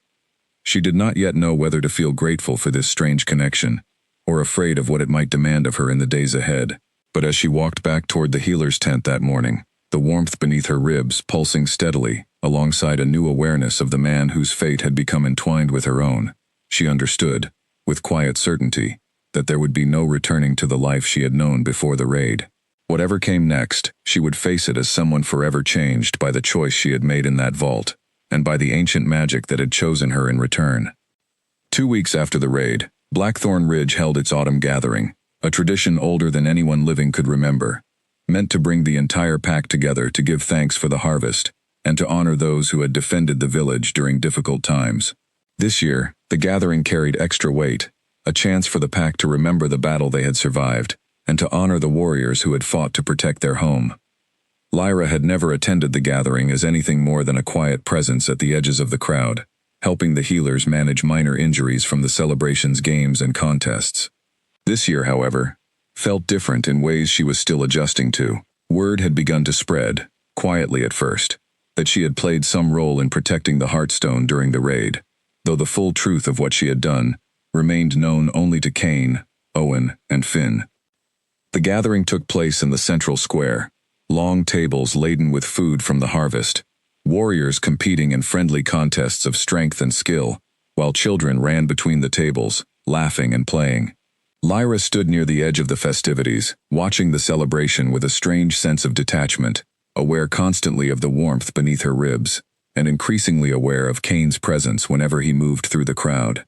She did not yet know whether to feel grateful for this strange connection, or afraid of what it might demand of her in the days ahead. But as she walked back toward the healer's tent that morning, the warmth beneath her ribs pulsing steadily, alongside a new awareness of the man whose fate had become entwined with her own. She understood, with quiet certainty, that there would be no returning to the life she had known before the raid. Whatever came next, she would face it as someone forever changed by the choice she had made in that vault, and by the ancient magic that had chosen her in return. 2 weeks after the raid, Blackthorn Ridge held its autumn gathering, a tradition older than anyone living could remember, meant to bring the entire pack together to give thanks for the harvest, and to honor those who had defended the village during difficult times. This year, the gathering carried extra weight, a chance for the pack to remember the battle they had survived, and to honor the warriors who had fought to protect their home. Lyra had never attended the gathering as anything more than a quiet presence at the edges of the crowd, helping the healers manage minor injuries from the celebration's games and contests. This year, however, felt different in ways she was still adjusting to. Word had begun to spread, quietly at first, that she had played some role in protecting the Heartstone during the raid, though the full truth of what she had done remained known only to Cain, Owen, and Finn. The gathering took place in the central square, long tables laden with food from the harvest, warriors competing in friendly contests of strength and skill, while children ran between the tables, laughing and playing. Lyra stood near the edge of the festivities, watching the celebration with a strange sense of detachment, aware constantly of the warmth beneath her ribs, and increasingly aware of Cain's presence whenever he moved through the crowd.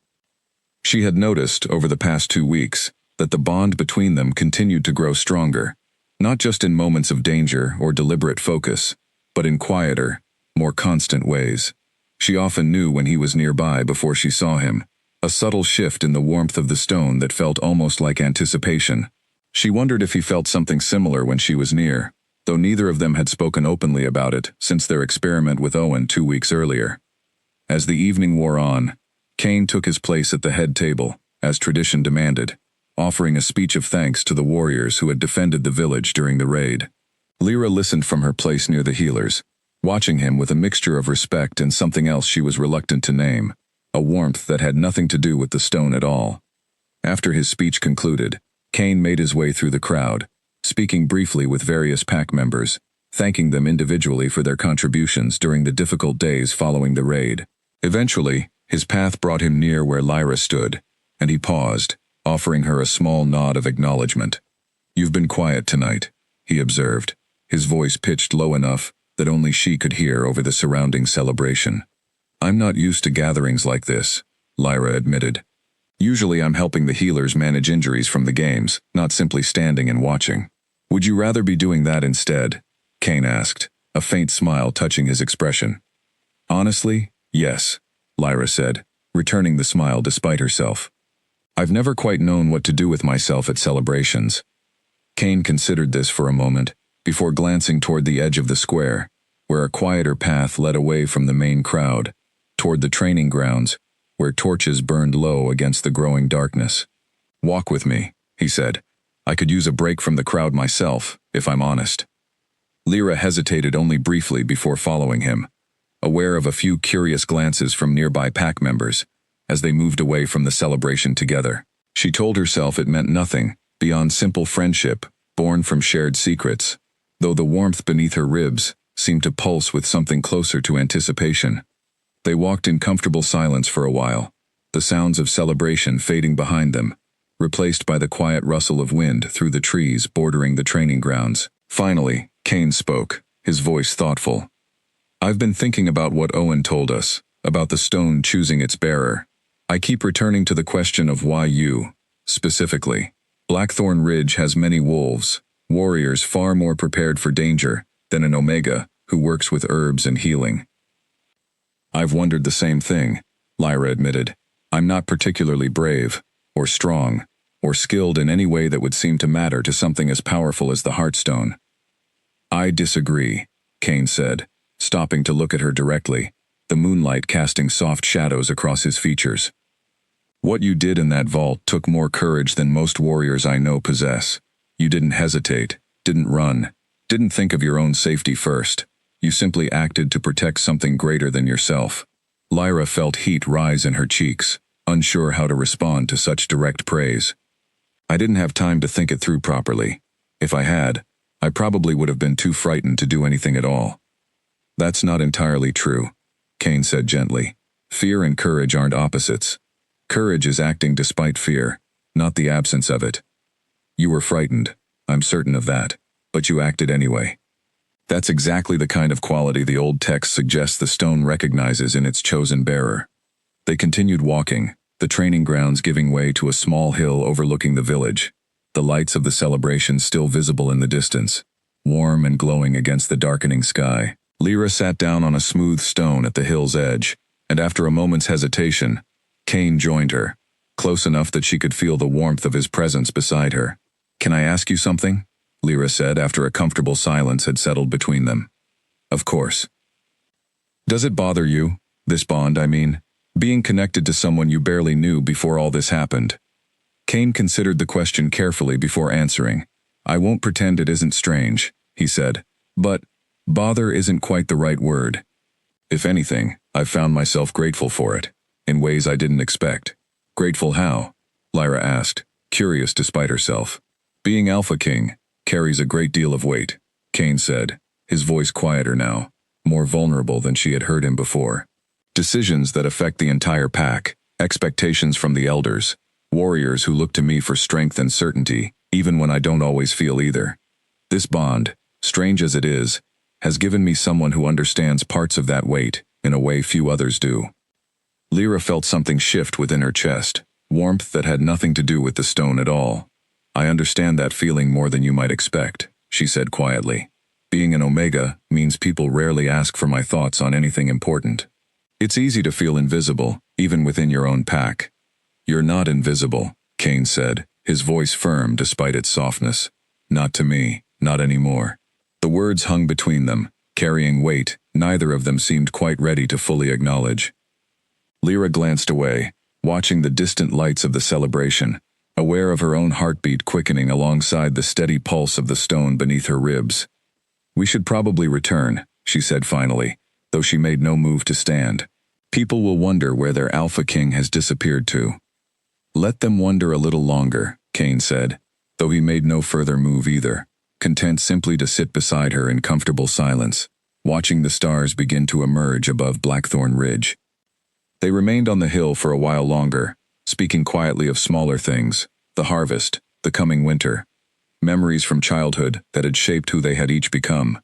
She had noticed, over the past 2 weeks, that the bond between them continued to grow stronger, not just in moments of danger or deliberate focus, but in quieter, more constant ways. She often knew when he was nearby before she saw him, a subtle shift in the warmth of the stone that felt almost like anticipation. She wondered if he felt something similar when she was near, though neither of them had spoken openly about it since their experiment with Owen 2 weeks earlier. As the evening wore on, Cain took his place at the head table, as tradition demanded, offering a speech of thanks to the warriors who had defended the village during the raid. Lyra listened from her place near the healers, watching him with a mixture of respect and something else she was reluctant to name, a warmth that had nothing to do with the stone at all. After his speech concluded, Cain made his way through the crowd, speaking briefly with various pack members, thanking them individually for their contributions during the difficult days following the raid. Eventually, his path brought him near where Lyra stood, and he paused, offering her a small nod of acknowledgement. "You've been quiet tonight," he observed, his voice pitched low enough that only she could hear over the surrounding celebration. "I'm not used to gatherings like this," Lyra admitted. "Usually I'm helping the healers manage injuries from the games, not simply standing and watching." "Would you rather be doing that instead?" Cain asked, a faint smile touching his expression. "Honestly, yes," Lyra said, returning the smile despite herself. "I've never quite known what to do with myself at celebrations." Cain considered this for a moment, before glancing toward the edge of the square, where a quieter path led away from the main crowd, toward the training grounds, where torches burned low against the growing darkness. "Walk with me," he said. "I could use a break from the crowd myself, if I'm honest." Lyra hesitated only briefly before following him, aware of a few curious glances from nearby pack members, as they moved away from the celebration together. She told herself it meant nothing beyond simple friendship, born from shared secrets, though the warmth beneath her ribs seemed to pulse with something closer to anticipation. They walked in comfortable silence for a while, the sounds of celebration fading behind them, replaced by the quiet rustle of wind through the trees bordering the training grounds. Finally, Cain spoke, his voice thoughtful. "I've been thinking about what Owen told us, about the stone choosing its bearer. I keep returning to the question of why you, specifically. Blackthorn Ridge has many wolves, warriors far more prepared for danger than an Omega who works with herbs and healing." "I've wondered the same thing," Lyra admitted. "I'm not particularly brave, or strong, or skilled in any way that would seem to matter to something as powerful as the Heartstone." "I disagree," Cain said, stopping to look at her directly, the moonlight casting soft shadows across his features. "What you did in that vault took more courage than most warriors I know possess. You didn't hesitate, didn't run, didn't think of your own safety first. You simply acted to protect something greater than yourself." Lyra felt heat rise in her cheeks, unsure how to respond to such direct praise. "I didn't have time to think it through properly. If I had, I probably would have been too frightened to do anything at all." That's not entirely true, Kane said gently. Fear and courage aren't opposites. Courage is acting despite fear, not the absence of it. You were frightened, I'm certain of that, but you acted anyway. That's exactly the kind of quality the old text suggests the stone recognizes in its chosen bearer. They continued walking, the training grounds giving way to a small hill overlooking the village, the lights of the celebration still visible in the distance, warm and glowing against the darkening sky. Lyra sat down on a smooth stone at the hill's edge, and after a moment's hesitation, Kane joined her, close enough that she could feel the warmth of his presence beside her. "Can I ask you something?" Lyra said after a comfortable silence had settled between them. "Of course." "Does it bother you, this bond, I mean, being connected to someone you barely knew before all this happened?" Kane considered the question carefully before answering. "I won't pretend it isn't strange," he said, "but bother isn't quite the right word. If anything, I've found myself grateful for it, in ways I didn't expect." "Grateful how?" Lyra asked, curious despite herself. "Being Alpha King carries a great deal of weight," Kane said, his voice quieter now, more vulnerable than she had heard him before. "Decisions that affect the entire pack, expectations from the elders, warriors who look to me for strength and certainty, even when I don't always feel either. This bond, strange as it is, has given me someone who understands parts of that weight in a way few others do." Lyra felt something shift within her chest, warmth that had nothing to do with the stone at all. "I understand that feeling more than you might expect," she said quietly. "Being an Omega means people rarely ask for my thoughts on anything important. It's easy to feel invisible, even within your own pack." "You're not invisible," Kane said, his voice firm despite its softness. "Not to me, not anymore." The words hung between them, carrying weight neither of them seemed quite ready to fully acknowledge. Lyra glanced away, watching the distant lights of the celebration, aware of her own heartbeat quickening alongside the steady pulse of the stone beneath her ribs. "We should probably return," she said finally, though she made no move to stand. "People will wonder where their Alpha King has disappeared to." "Let them wonder a little longer," Kane said, though he made no further move either, content simply to sit beside her in comfortable silence, watching the stars begin to emerge above Blackthorn Ridge. They remained on the hill for a while longer, speaking quietly of smaller things, the harvest, the coming winter, memories from childhood that had shaped who they had each become.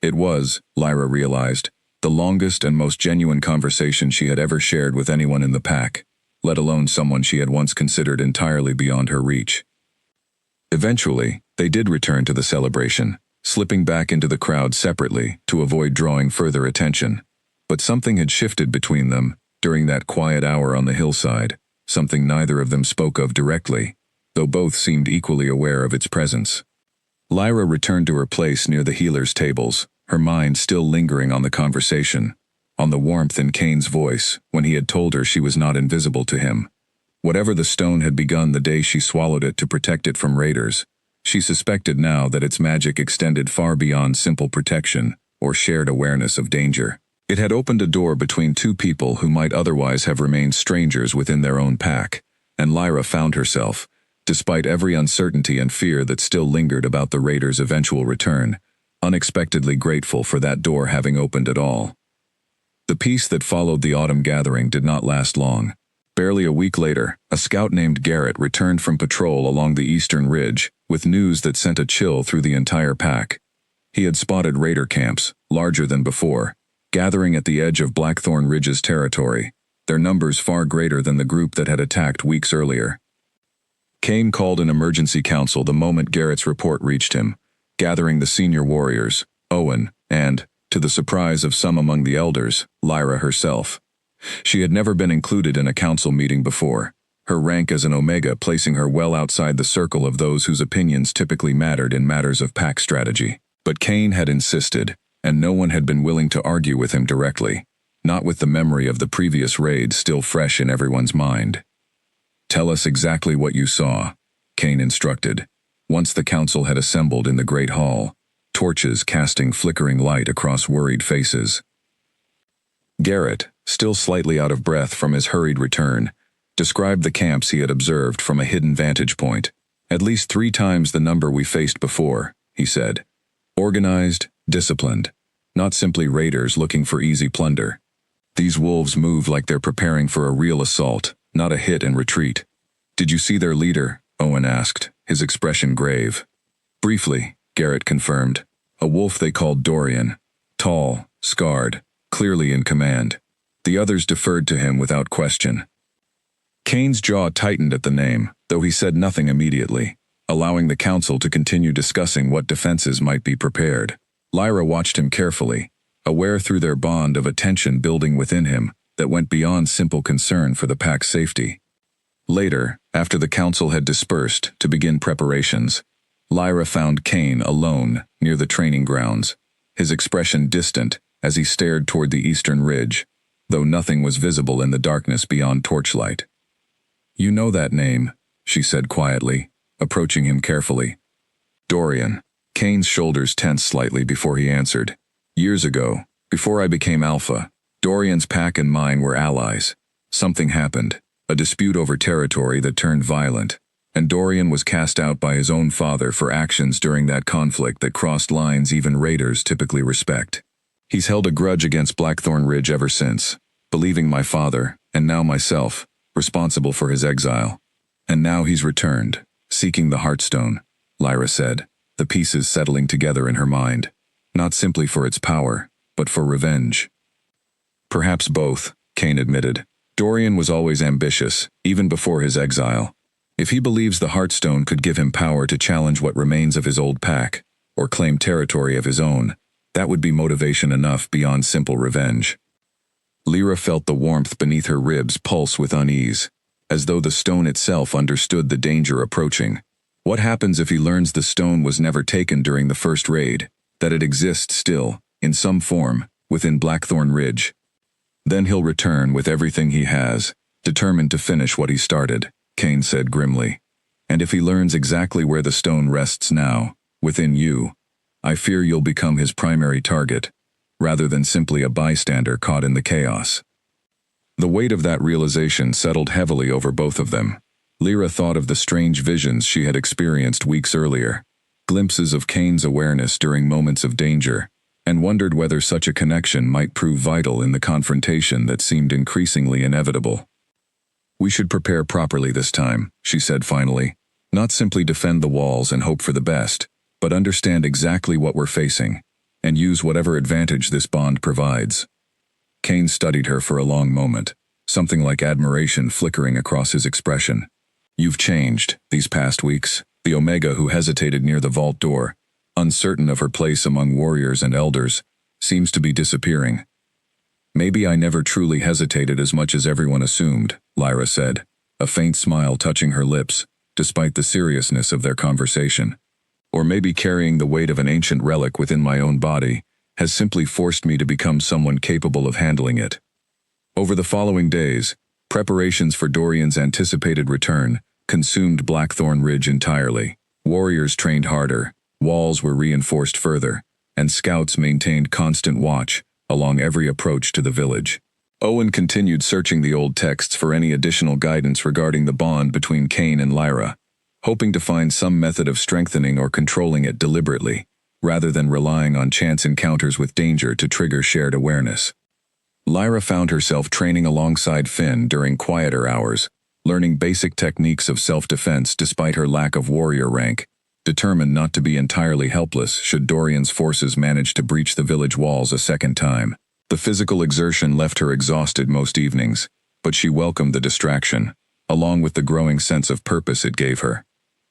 It was, Lyra realized, the longest and most genuine conversation she had ever shared with anyone in the pack, let alone someone she had once considered entirely beyond her reach. Eventually, they did return to the celebration, slipping back into the crowd separately to avoid drawing further attention. But something had shifted between them during that quiet hour on the hillside, something neither of them spoke of directly, though both seemed equally aware of its presence. Lyra returned to her place near the healers' tables, her mind still lingering on the conversation, on the warmth in Kane's voice when he had told her she was not invisible to him. Whatever the stone had begun the day she swallowed it to protect it from raiders, she suspected now that its magic extended far beyond simple protection or shared awareness of danger. It had opened a door between two people who might otherwise have remained strangers within their own pack, and Lyra found herself, despite every uncertainty and fear that still lingered about the raiders' eventual return, unexpectedly grateful for that door having opened at all. The peace that followed the autumn gathering did not last long. Barely a week later, a scout named Garrett returned from patrol along the eastern ridge with news that sent a chill through the entire pack. He had spotted raider camps, larger than before, gathering at the edge of Blackthorn Ridge's territory, their numbers far greater than the group that had attacked weeks earlier. Kane called an emergency council the moment Garrett's report reached him, gathering the senior warriors, Owen, and, to the surprise of some among the elders, Lyra herself. She had never been included in a council meeting before, her rank as an Omega placing her well outside the circle of those whose opinions typically mattered in matters of pack strategy. But Kane had insisted, and no one had been willing to argue with him directly, not with the memory of the previous raid still fresh in everyone's mind. "Tell us exactly what you saw," Kane instructed, once the council had assembled in the great hall, torches casting flickering light across worried faces. Garrett, still slightly out of breath from his hurried return, described the camps he had observed from a hidden vantage point. "At least 3 times the number we faced before," he said. "Organized, disciplined. not simply raiders looking for easy plunder. These wolves move like they're preparing for a real assault, not a hit and retreat. "Did you see their leader?" Owen asked, his expression grave. "Briefly," Garrett confirmed. "A wolf they called Dorian. Tall, scarred, clearly in command. The others deferred to him without question." Kane's jaw tightened at the name, though he said nothing immediately, allowing the council to continue discussing what defenses might be prepared. Lyra watched him carefully, aware through their bond of a tension building within him that went beyond simple concern for the pack's safety. Later, after the council had dispersed to begin preparations, Lyra found Kane alone near the training grounds, his expression distant as he stared toward the eastern ridge, though nothing was visible in the darkness beyond torchlight. "You know that name," she said quietly, approaching him carefully. "Dorian." Kane's shoulders tensed slightly before he answered. "Years ago, before I became Alpha, Dorian's pack and mine were allies. Something happened, a dispute over territory that turned violent, and Dorian was cast out by his own father for actions during that conflict that crossed lines even raiders typically respect. He's held a grudge against Blackthorn Ridge ever since, believing my father, and now myself, responsible for his exile. And now he's returned, seeking the Heartstone," Lyra said, the pieces settling together in her mind, not simply for its power, but for revenge. "Perhaps both," Kane admitted. "Dorian was always ambitious, even before his exile. If he believes the Heartstone could give him power to challenge what remains of his old pack, or claim territory of his own, that would be motivation enough beyond simple revenge." Lyra felt the warmth beneath her ribs pulse with unease, as though the stone itself understood the danger approaching. What happens if he learns the stone was never taken during the first raid, that it exists still, in some form, within Blackthorn Ridge? Then he'll return with everything he has, determined to finish what he started, Kane said grimly. And if he learns exactly where the stone rests now, within you, I fear you'll become his primary target, rather than simply a bystander caught in the chaos. The weight of that realization settled heavily over both of them. Lyra thought of the strange visions she had experienced weeks earlier, glimpses of Kane's awareness during moments of danger, and wondered whether such a connection might prove vital in the confrontation that seemed increasingly inevitable. "We should prepare properly this time," she said finally. "Not simply defend the walls and hope for the best, but understand exactly what we're facing, and use whatever advantage this bond provides." Kane studied her for a long moment, something like admiration flickering across his expression. "You've changed, these past weeks." The Omega who hesitated near the vault door, uncertain of her place among warriors and elders, seems to be disappearing. "Maybe I never truly hesitated as much as everyone assumed," Lyra said, a faint smile touching her lips, despite the seriousness of their conversation. "Or maybe carrying the weight of an ancient relic within my own body has simply forced me to become someone capable of handling it." Over the following days, preparations for Dorian's anticipated return consumed Blackthorn Ridge entirely. Warriors trained harder, walls were reinforced further, and scouts maintained constant watch along every approach to the village. Owen continued searching the old texts for any additional guidance regarding the bond between Kane and Lyra, hoping to find some method of strengthening or controlling it deliberately, rather than relying on chance encounters with danger to trigger shared awareness. Lyra found herself training alongside Finn during quieter hours, learning basic techniques of self-defense despite her lack of warrior rank, determined not to be entirely helpless should Dorian's forces manage to breach the village walls a second time. The physical exertion left her exhausted most evenings, but she welcomed the distraction, along with the growing sense of purpose it gave her.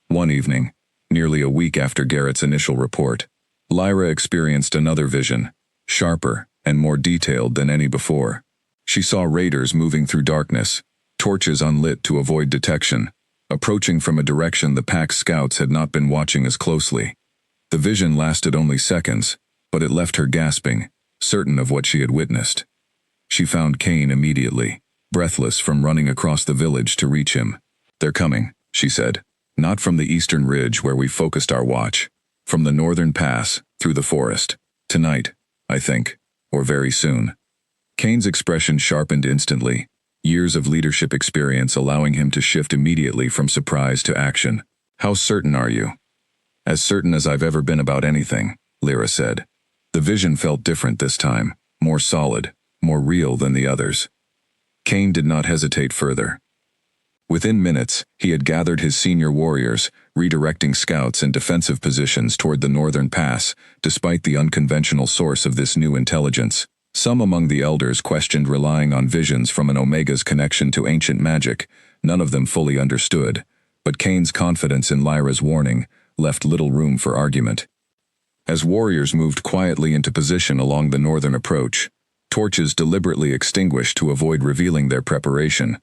One evening, nearly a week after Garrett's initial report, Lyra experienced another vision, sharper and more detailed than any before. She saw raiders moving through darkness, torches unlit to avoid detection, approaching from a direction the pack's scouts had not been watching as closely. The vision lasted only seconds, but it left her gasping, certain of what she had witnessed. She found Kane immediately, breathless from running across the village to reach him. "They're coming," she said. "Not from the eastern ridge where we focused our watch. From the northern pass, through the forest. Tonight, I think, or very soon." Kane's expression sharpened instantly, years of leadership experience allowing him to shift immediately from surprise to action. "How certain are you?" "As certain as I've ever been about anything," Lyra said. The vision felt different this time, more solid, more real than the others. Kane did not hesitate further. Within minutes, he had gathered his senior warriors, redirecting scouts in defensive positions toward the northern pass, despite the unconventional source of this new intelligence. Some among the elders questioned relying on visions from an Omega's connection to ancient magic. None of them fully understood, but Kane's confidence in Lyra's warning left little room for argument. As warriors moved quietly into position along the northern approach, torches deliberately extinguished to avoid revealing their preparation,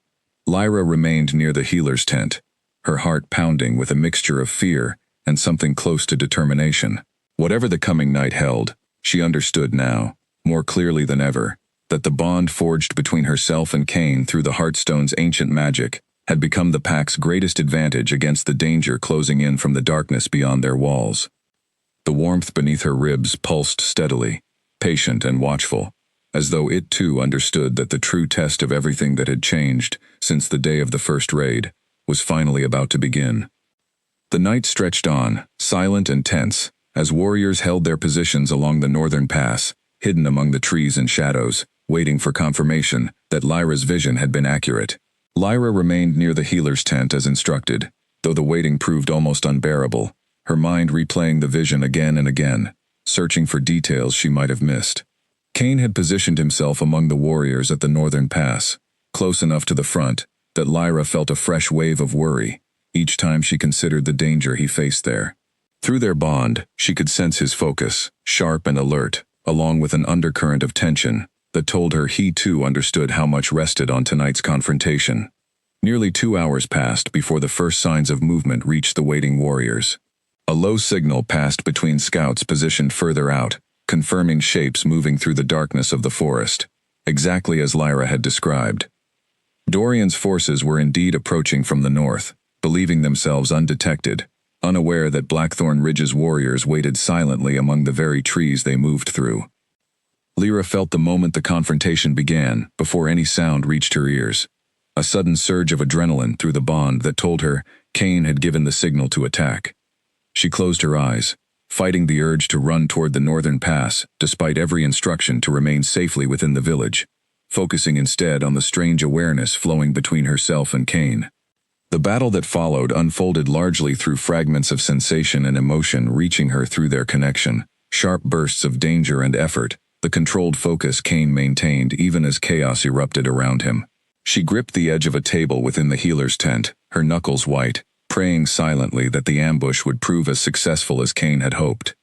Lyra remained near the healer's tent, her heart pounding with a mixture of fear and something close to determination. Whatever the coming night held, she understood now, more clearly than ever, that the bond forged between herself and Kane through the Heartstone's ancient magic had become the pack's greatest advantage against the danger closing in from the darkness beyond their walls. The warmth beneath her ribs pulsed steadily, patient and watchful, as though it too understood that the true test of everything that had changed since the day of the first raid was finally about to begin. The night stretched on, silent and tense, as warriors held their positions along the northern pass, hidden among the trees and shadows, waiting for confirmation that Lyra's vision had been accurate. Lyra remained near the healer's tent as instructed, though the waiting proved almost unbearable, her mind replaying the vision again and again, searching for details she might have missed. Kane had positioned himself among the warriors at the northern pass, close enough to the front that Lyra felt a fresh wave of worry each time she considered the danger he faced there. Through their bond, she could sense his focus, sharp and alert, along with an undercurrent of tension that told her he too understood how much rested on tonight's confrontation. Nearly 2 hours passed before the first signs of movement reached the waiting warriors. A low signal passed between scouts positioned further out, confirming shapes moving through the darkness of the forest, exactly as Lyra had described. Dorian's forces were indeed approaching from the north, believing themselves undetected, unaware that Blackthorn Ridge's warriors waited silently among the very trees they moved through. Lyra felt the moment the confrontation began, before any sound reached her ears. A sudden surge of adrenaline through the bond that told her Kane had given the signal to attack. She closed her eyes, fighting the urge to run toward the northern pass, despite every instruction to remain safely within the village, focusing instead on the strange awareness flowing between herself and Kane. The battle that followed unfolded largely through fragments of sensation and emotion reaching her through their connection, sharp bursts of danger and effort, the controlled focus Kane maintained even as chaos erupted around him. She gripped the edge of a table within the healer's tent, her knuckles white, praying silently that the ambush would prove as successful as Kane had hoped.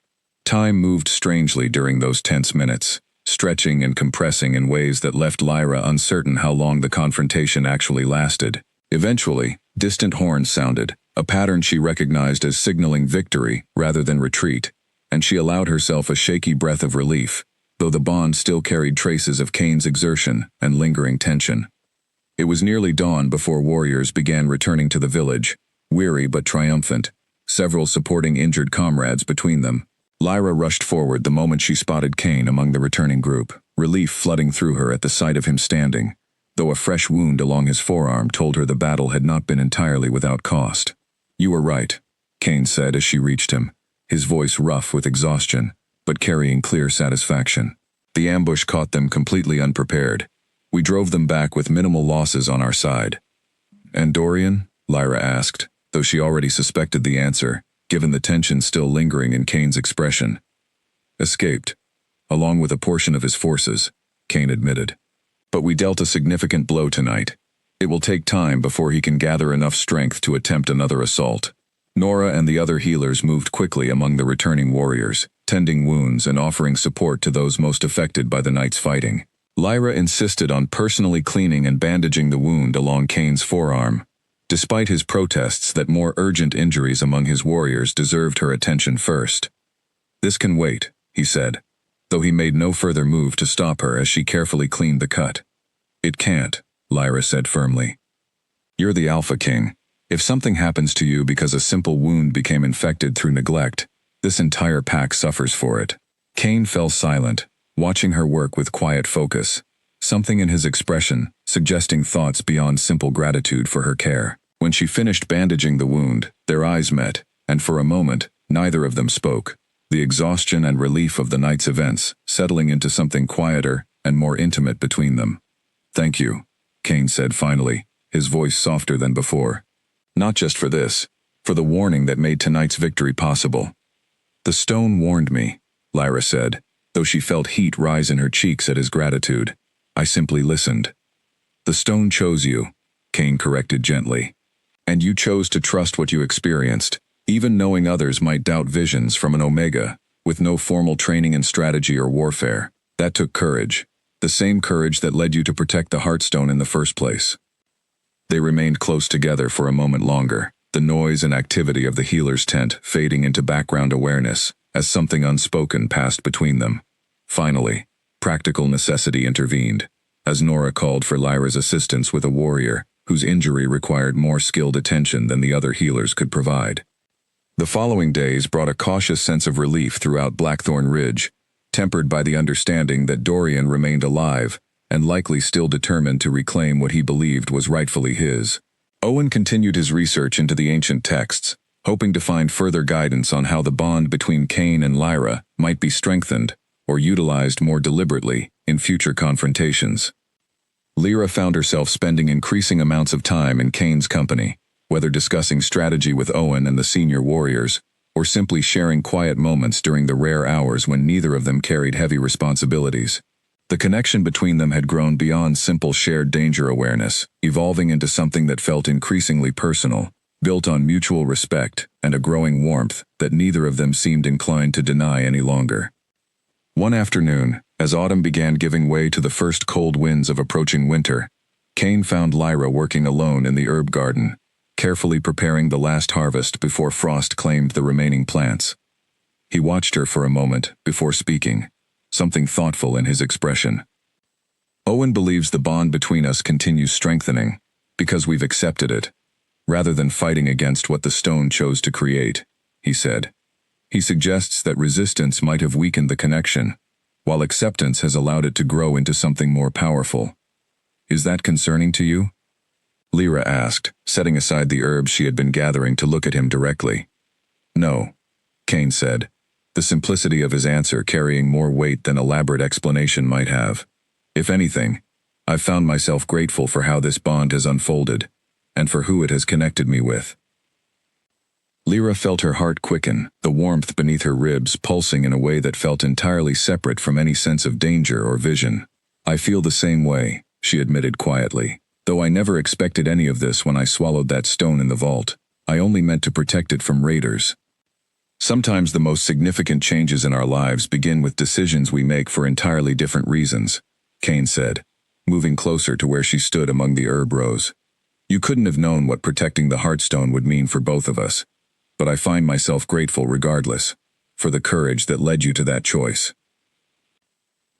Time moved strangely during those tense minutes, stretching and compressing in ways that left Lyra uncertain how long the confrontation actually lasted. Eventually, distant horns sounded, a pattern she recognized as signaling victory rather than retreat, and she allowed herself a shaky breath of relief, though the bond still carried traces of Kane's exertion and lingering tension. It was nearly dawn before warriors began returning to the village, weary but triumphant, several supporting injured comrades between them. Lyra rushed forward the moment she spotted Kane among the returning group, relief flooding through her at the sight of him standing, though a fresh wound along his forearm told her the battle had not been entirely without cost. "You were right," Kane said as she reached him, his voice rough with exhaustion, but carrying clear satisfaction. "The ambush caught them completely unprepared. We drove them back with minimal losses on our side." "And Dorian?" Lyra asked, though she already suspected the answer, given the tension still lingering in Kane's expression. "Escaped, along with a portion of his forces," Kane admitted. "But we dealt a significant blow tonight. It will take time before he can gather enough strength to attempt another assault." Nora and the other healers moved quickly among the returning warriors, tending wounds and offering support to those most affected by the night's fighting. Lyra insisted on personally cleaning and bandaging the wound along Kane's forearm, despite his protests that more urgent injuries among his warriors deserved her attention first. "This can wait," he said, though he made no further move to stop her as she carefully cleaned the cut. "It can't," Lyra said firmly. "You're the Alpha King. If something happens to you because a simple wound became infected through neglect, this entire pack suffers for it." Kane fell silent, watching her work with quiet focus, something in his expression suggesting thoughts beyond simple gratitude for her care. When she finished bandaging the wound, their eyes met, and for a moment, neither of them spoke. the exhaustion and relief of the night's events settling into something quieter and more intimate between them. "Thank you," Kane said finally, his voice softer than before. "Not just for this, for the warning that made tonight's victory possible." "The stone warned me," Lyra said, though she felt heat rise in her cheeks at his gratitude. "I simply listened." "The stone chose you," Kane corrected gently. "And you chose to trust what you experienced, even knowing others might doubt visions from an Omega, with no formal training in strategy or warfare. That took courage, the same courage that led you to protect the Heartstone in the first place." They remained close together for a moment longer, the noise and activity of the healer's tent fading into background awareness as something unspoken passed between them. Finally, practical necessity intervened, as Nora called for Lyra's assistance with a warrior whose injury required more skilled attention than the other healers could provide. The following days brought a cautious sense of relief throughout Blackthorn Ridge, tempered by the understanding that Dorian remained alive and likely still determined to reclaim what he believed was rightfully his. Owen continued his research into the ancient texts, hoping to find further guidance on how the bond between Kane and Lyra might be strengthened or utilized more deliberately in future confrontations. Lyra found herself spending increasing amounts of time in Kane's company, whether discussing strategy with Owen and the senior warriors, or simply sharing quiet moments during the rare hours when neither of them carried heavy responsibilities. The connection between them had grown beyond simple shared danger awareness, evolving into something that felt increasingly personal, built on mutual respect and a growing warmth that neither of them seemed inclined to deny any longer. One afternoon, as autumn began giving way to the first cold winds of approaching winter, Kane found Lyra working alone in the herb garden, carefully preparing the last harvest before frost claimed the remaining plants. He watched her for a moment before speaking, something thoughtful in his expression. "Owen believes the bond between us continues strengthening, because we've accepted it, rather than fighting against what the stone chose to create," he said. "He suggests that resistance might have weakened the connection, while acceptance has allowed it to grow into something more powerful. Is that concerning to you?" Lyra asked, setting aside the herbs she had been gathering to look at him directly. "No," Kane said, the simplicity of his answer carrying more weight than elaborate explanation might have. "If anything, I've found myself grateful for how this bond has unfolded, and for who it has connected me with." Lyra felt her heart quicken, the warmth beneath her ribs pulsing in a way that felt entirely separate from any sense of danger or vision. "I feel the same way," she admitted quietly, "though I never expected any of this when I swallowed that stone in the vault. I only meant to protect it from raiders." "Sometimes the most significant changes in our lives begin with decisions we make for entirely different reasons," Kane said, moving closer to where she stood among the herb rows. "You couldn't have known what protecting the Heartstone would mean for both of us, but I find myself grateful regardless, for the courage that led you to that choice."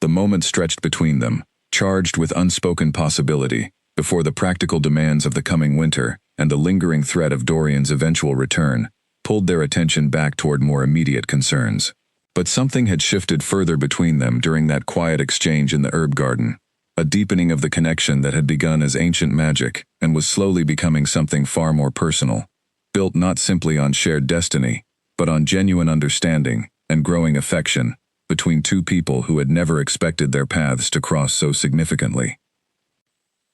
The moment stretched between them, charged with unspoken possibility, before the practical demands of the coming winter and the lingering threat of Dorian's eventual return pulled their attention back toward more immediate concerns. But something had shifted further between them during that quiet exchange in the herb garden, a deepening of the connection that had begun as ancient magic and was slowly becoming something far more personal, built not simply on shared destiny, but on genuine understanding and growing affection between two people who had never expected their paths to cross so significantly.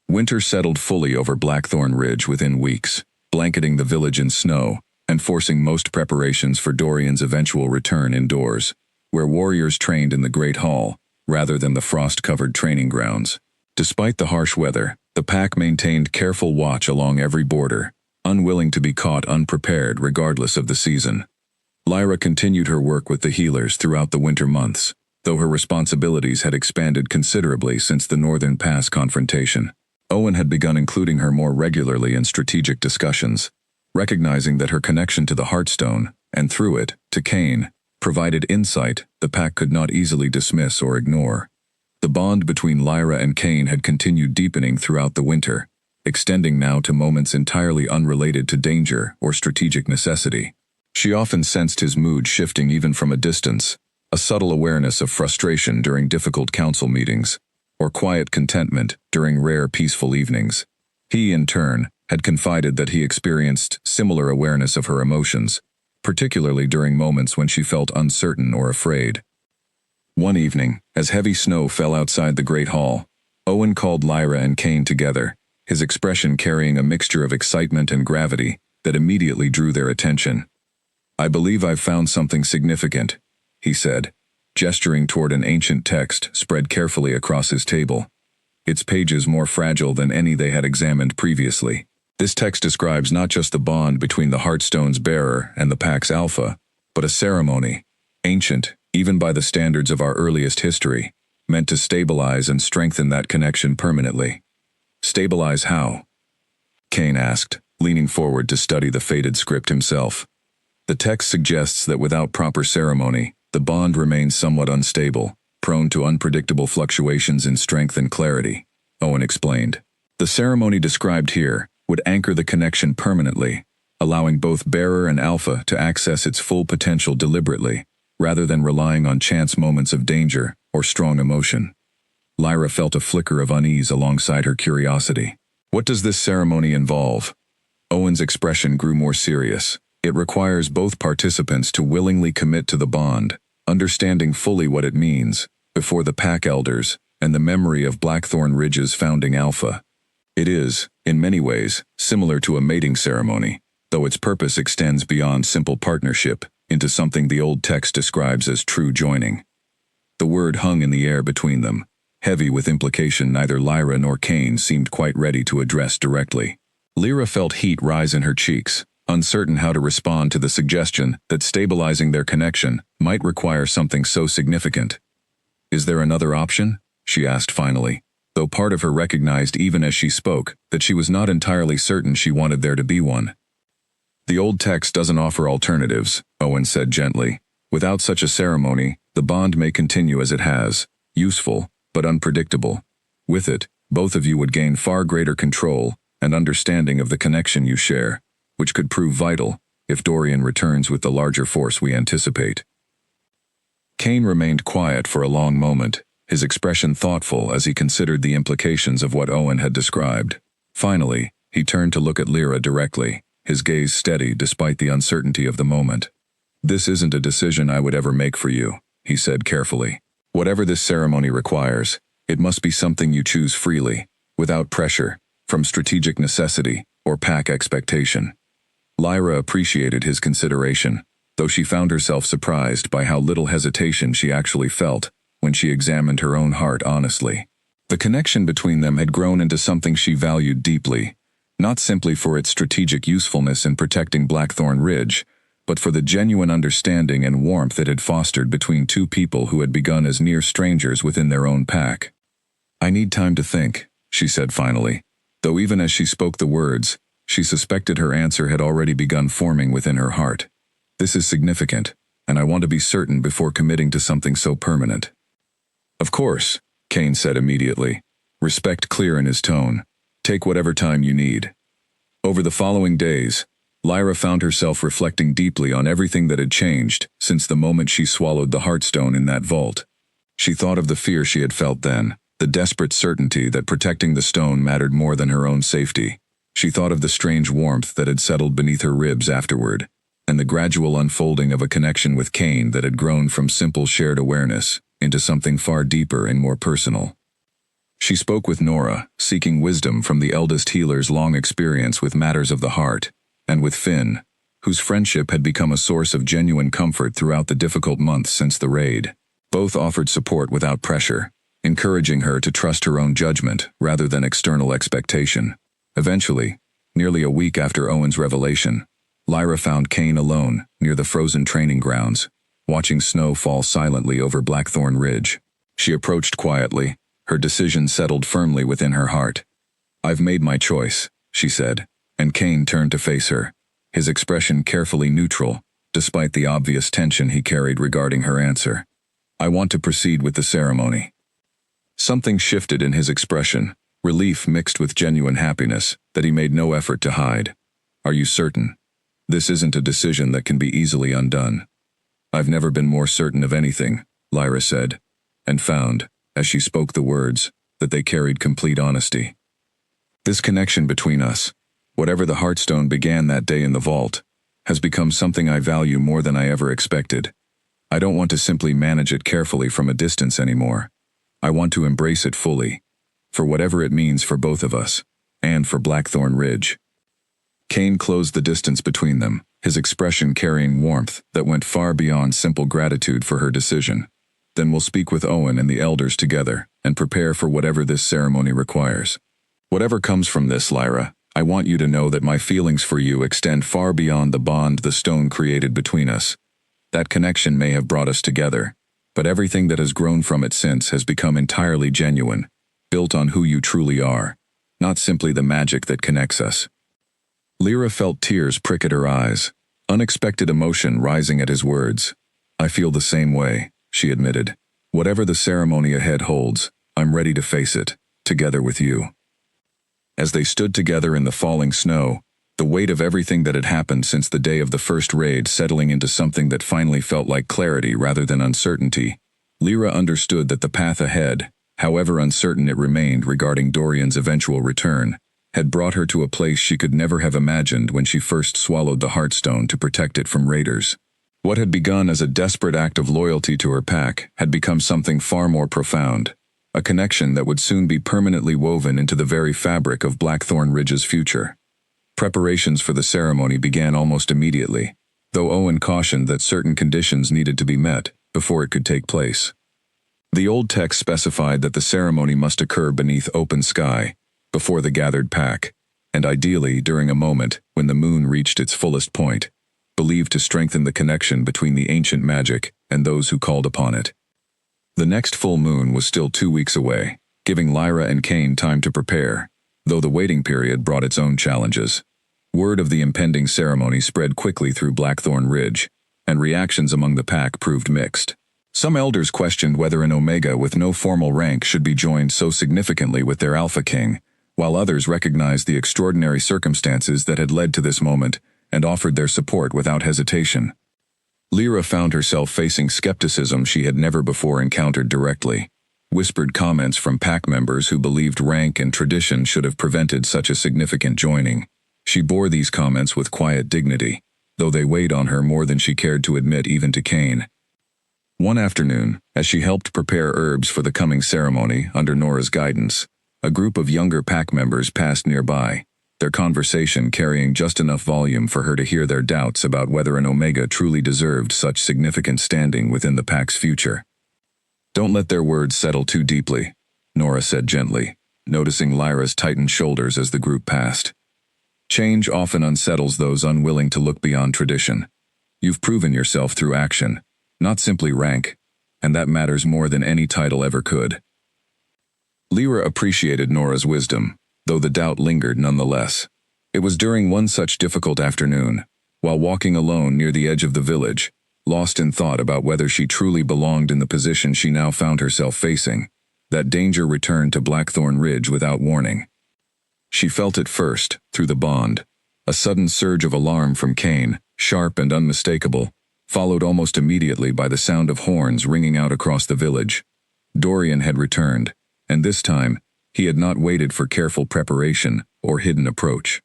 Winter settled fully over Blackthorn Ridge within weeks, blanketing the village in snow and forcing most preparations for Dorian's eventual return indoors, where warriors trained in the Great Hall rather than the frost-covered training grounds. Despite the harsh weather, the pack maintained careful watch along every border, unwilling to be caught unprepared regardless of the season. Lyra continued her work with the healers throughout the winter months, though her responsibilities had expanded considerably since the Northern Pass confrontation. Owen had begun including her more regularly in strategic discussions, recognizing that her connection to the Heartstone, and through it, to Kane, provided insight the pack could not easily dismiss or ignore. The bond between Lyra and Kane had continued deepening throughout the winter, extending now to moments entirely unrelated to danger or strategic necessity. She often sensed his mood shifting even from a distance, a subtle awareness of frustration during difficult council meetings, or quiet contentment during rare peaceful evenings. He, in turn, had confided that he experienced similar awareness of her emotions, particularly during moments when she felt uncertain or afraid. One evening, as heavy snow fell outside the great hall, Owen called Lyra and Kane together, his expression carrying a mixture of excitement and gravity that immediately drew their attention. "I believe I've found something significant," he said, gesturing toward an ancient text spread carefully across his table, its pages more fragile than any they had examined previously. This text describes not just the bond between the Heartstone's bearer and the Pax Alpha, but a ceremony, ancient, even by the standards of our earliest history, meant to stabilize and strengthen that connection permanently. "Stabilize how?" Kane asked, leaning forward to study the faded script himself. "The text suggests that without proper ceremony, the bond remains somewhat unstable, prone to unpredictable fluctuations in strength and clarity," Owen explained. "The ceremony described here would anchor the connection permanently, allowing both bearer and alpha to access its full potential deliberately, rather than relying on chance moments of danger or strong emotion." Lyra felt a flicker of unease alongside her curiosity. "What does this ceremony involve?" Owen's expression grew more serious. "It requires both participants to willingly commit to the bond, understanding fully what it means, before the Pack Elders and the memory of Blackthorn Ridge's founding Alpha. It is, in many ways, similar to a mating ceremony, though its purpose extends beyond simple partnership into something the old text describes as true joining." The word hung in the air between them, heavy with implication neither Lyra nor Kane seemed quite ready to address directly. Lyra felt heat rise in her cheeks, uncertain how to respond to the suggestion that stabilizing their connection might require something so significant. "Is there another option?" she asked finally, though part of her recognized even as she spoke that she was not entirely certain she wanted there to be one. "The old text doesn't offer alternatives," Owen said gently. "Without such a ceremony, the bond may continue as it has, useful, but unpredictable. With it, both of you would gain far greater control and understanding of the connection you share, which could prove vital if Dorian returns with the larger force we anticipate." Kane remained quiet for a long moment, his expression thoughtful as he considered the implications of what Owen had described. Finally, he turned to look at Lyra directly, his gaze steady despite the uncertainty of the moment. "This isn't a decision I would ever make for you," he said carefully. "Whatever this ceremony requires, it must be something you choose freely, without pressure, from strategic necessity or pack expectation." Lyra appreciated his consideration, though she found herself surprised by how little hesitation she actually felt when she examined her own heart honestly. The connection between them had grown into something she valued deeply, not simply for its strategic usefulness in protecting Blackthorn Ridge, but for the genuine understanding and warmth it had fostered between two people who had begun as near strangers within their own pack. "I need time to think," she said finally, though even as she spoke the words, she suspected her answer had already begun forming within her heart. "This is significant, and I want to be certain before committing to something so permanent." "Of course," Kane said immediately, respect clear in his tone. "Take whatever time you need." Over the following days, Lyra found herself reflecting deeply on everything that had changed since the moment she swallowed the Heartstone in that vault. She thought of the fear she had felt then, the desperate certainty that protecting the stone mattered more than her own safety. She thought of the strange warmth that had settled beneath her ribs afterward, and the gradual unfolding of a connection with Kane that had grown from simple shared awareness into something far deeper and more personal. She spoke with Nora, seeking wisdom from the eldest healer's long experience with matters of the heart, and with Finn, whose friendship had become a source of genuine comfort throughout the difficult months since the raid. Both offered support without pressure, encouraging her to trust her own judgment rather than external expectation. Eventually, nearly a week after Owen's revelation, Lyra found Kane alone near the frozen training grounds, watching snow fall silently over Blackthorn Ridge. She approached quietly, her decision settled firmly within her heart. "I've made my choice," she said, and Kane turned to face her, his expression carefully neutral, despite the obvious tension he carried regarding her answer. "I want to proceed with the ceremony." Something shifted in his expression, relief mixed with genuine happiness that he made no effort to hide. "Are you certain? This isn't a decision that can be easily undone." "I've never been more certain of anything," Lyra said, and found, as she spoke the words, that they carried complete honesty. "This connection between us, whatever the Heartstone began that day in the vault, has become something I value more than I ever expected. I don't want to simply manage it carefully from a distance anymore. I want to embrace it fully, for whatever it means for both of us, and for Blackthorn Ridge. Kane closed the distance between them, his expression carrying warmth that went far beyond simple gratitude for her decision. Then we'll speak with Owen and the elders together, and prepare for whatever this ceremony requires. Whatever comes from this, Lyra, I want you to know that my feelings for you extend far beyond the bond the stone created between us. That connection may have brought us together, but everything that has grown from it since has become entirely genuine, built on who you truly are, not simply the magic that connects us. Lyra felt tears prick at her eyes, unexpected emotion rising at his words. I feel the same way, she admitted. Whatever the ceremony ahead holds, I'm ready to face it, together with you. As they stood together in the falling snow, the weight of everything that had happened since the day of the first raid settling into something that finally felt like clarity rather than uncertainty, Lyra understood that the path ahead, however uncertain it remained regarding Dorian's eventual return, had brought her to a place she could never have imagined when she first swallowed the Heartstone to protect it from raiders. What had begun as a desperate act of loyalty to her pack had become something far more profound, a connection that would soon be permanently woven into the very fabric of Blackthorn Ridge's future. Preparations for the ceremony began almost immediately, though Owen cautioned that certain conditions needed to be met before it could take place. The old text specified that the ceremony must occur beneath open sky, before the gathered pack, and ideally during a moment when the moon reached its fullest point, believed to strengthen the connection between the ancient magic and those who called upon it. The next full moon was still 2 weeks away, giving Lyra and Kane time to prepare, though the waiting period brought its own challenges. Word of the impending ceremony spread quickly through Blackthorn Ridge, and reactions among the pack proved mixed. Some elders questioned whether an Omega with no formal rank should be joined so significantly with their Alpha King, while others recognized the extraordinary circumstances that had led to this moment and offered their support without hesitation. Lyra found herself facing skepticism she had never before encountered directly. Whispered comments from pack members who believed rank and tradition should have prevented such a significant joining. She bore these comments with quiet dignity, though they weighed on her more than she cared to admit even to Kane. One afternoon, as she helped prepare herbs for the coming ceremony under Nora's guidance, a group of younger pack members passed nearby, their conversation carrying just enough volume for her to hear their doubts about whether an Omega truly deserved such significant standing within the pack's future. "Don't let their words settle too deeply," Nora said gently, noticing Lyra's tightened shoulders as the group passed. "Change often unsettles those unwilling to look beyond tradition. You've proven yourself through action, not simply rank, and that matters more than any title ever could." Lyra appreciated Nora's wisdom, though the doubt lingered nonetheless. It was during one such difficult afternoon, while walking alone near the edge of the village, lost in thought about whether she truly belonged in the position she now found herself facing, that danger returned to Blackthorn Ridge without warning. She felt it first, through the bond. A sudden surge of alarm from Kane, sharp and unmistakable, followed almost immediately by the sound of horns ringing out across the village. Dorian had returned, and this time, he had not waited for careful preparation or hidden approach.